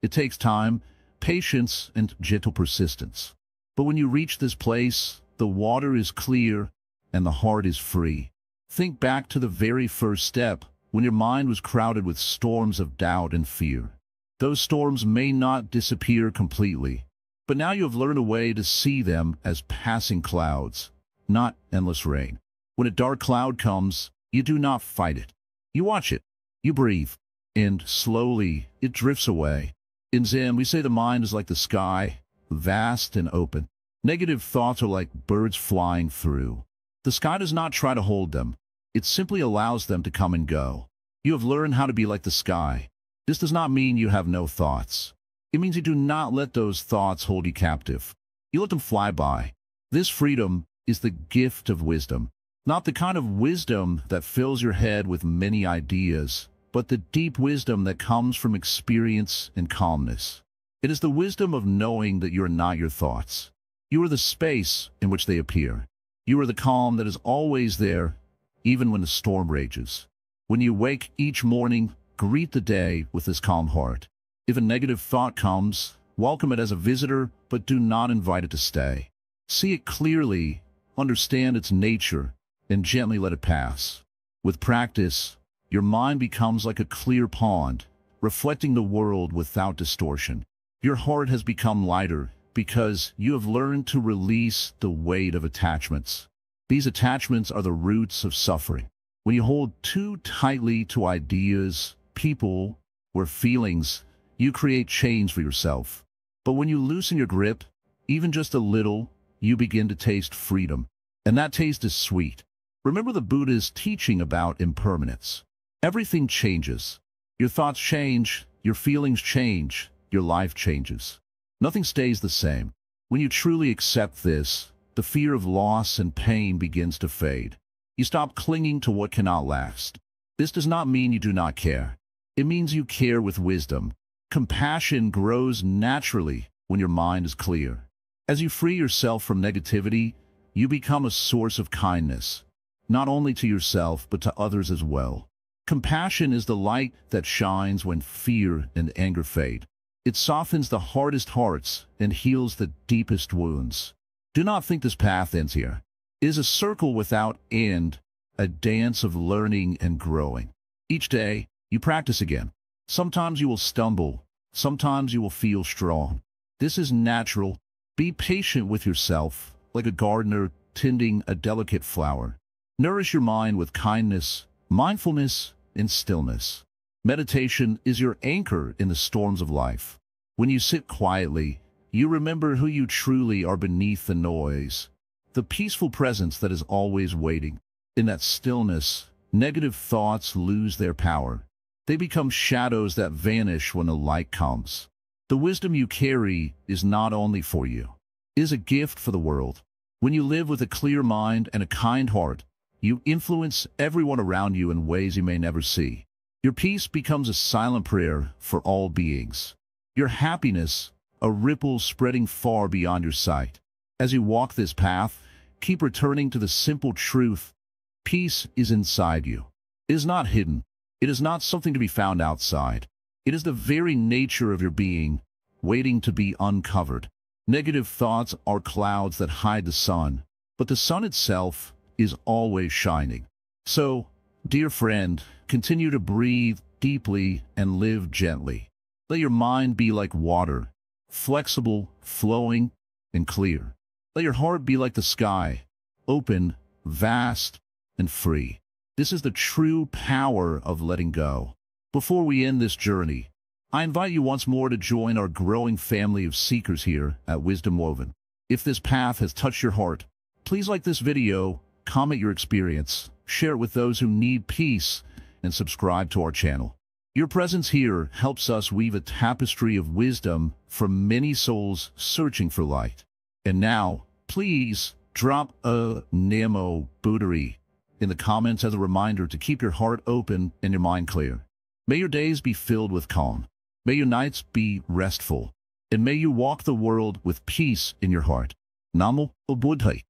It takes time, patience, and gentle persistence. But when you reach this place, the water is clear and the heart is free. Think back to the very first step, when your mind was crowded with storms of doubt and fear. Those storms may not disappear completely, but now you have learned a way to see them as passing clouds, not endless rain. When a dark cloud comes, you do not fight it. You watch it, you breathe, and slowly it drifts away. In Zen, we say the mind is like the sky, vast and open. Negative thoughts are like birds flying through. The sky does not try to hold them. It simply allows them to come and go. You have learned how to be like the sky. This does not mean you have no thoughts. It means you do not let those thoughts hold you captive. You let them fly by. This freedom is the gift of wisdom. Not the kind of wisdom that fills your head with many ideas, but the deep wisdom that comes from experience and calmness. It is the wisdom of knowing that you are not your thoughts. You are the space in which they appear. You are the calm that is always there, even when the storm rages. When you wake each morning, greet the day with this calm heart. If a negative thought comes, welcome it as a visitor, but do not invite it to stay. See it clearly, understand its nature, and gently let it pass. With practice, your mind becomes like a clear pond, reflecting the world without distortion. Your heart has become lighter because you have learned to release the weight of attachments. These attachments are the roots of suffering. When you hold too tightly to ideas, people, or feelings, you create chains for yourself. But when you loosen your grip, even just a little, you begin to taste freedom. And that taste is sweet. Remember the Buddha's teaching about impermanence. Everything changes. Your thoughts change, your feelings change, your life changes. Nothing stays the same. When you truly accept this, the fear of loss and pain begins to fade. You stop clinging to what cannot last. This does not mean you do not care. It means you care with wisdom. Compassion grows naturally when your mind is clear. As you free yourself from negativity, you become a source of kindness, not only to yourself but to others as well. Compassion is the light that shines when fear and anger fade. It softens the hardest hearts and heals the deepest wounds. Do not think this path ends here. It is a circle without end, a dance of learning and growing. Each day, you practice again. Sometimes you will stumble. Sometimes you will feel strong. This is natural. Be patient with yourself, like a gardener tending a delicate flower. Nourish your mind with kindness, mindfulness, and stillness. Meditation is your anchor in the storms of life. When you sit quietly, you remember who you truly are beneath the noise, the peaceful presence that is always waiting. In that stillness, negative thoughts lose their power. They become shadows that vanish when the light comes. The wisdom you carry is not only for you. It is a gift for the world. When you live with a clear mind and a kind heart, you influence everyone around you in ways you may never see. Your peace becomes a silent prayer for all beings. Your happiness, a ripple spreading far beyond your sight. As you walk this path, keep returning to the simple truth. Peace is inside you. It is not hidden. It is not something to be found outside. It is the very nature of your being, waiting to be uncovered. Negative thoughts are clouds that hide the sun, but the sun itself is always shining. So, dear friend, continue to breathe deeply and live gently. Let your mind be like water, flexible, flowing, and clear. Let your heart be like the sky, open, vast, and free. This is the true power of letting go. Before we end this journey, I invite you once more to join our growing family of seekers here at Wisdom Woven. If this path has touched your heart, please like this video, comment your experience, share it with those who need peace, and subscribe to our channel. Your presence here helps us weave a tapestry of wisdom for many souls searching for light. And now, please drop a Namo Buddhari in the comments as a reminder to keep your heart open and your mind clear. May your days be filled with calm. May your nights be restful. And may you walk the world with peace in your heart. Namo Buddhai.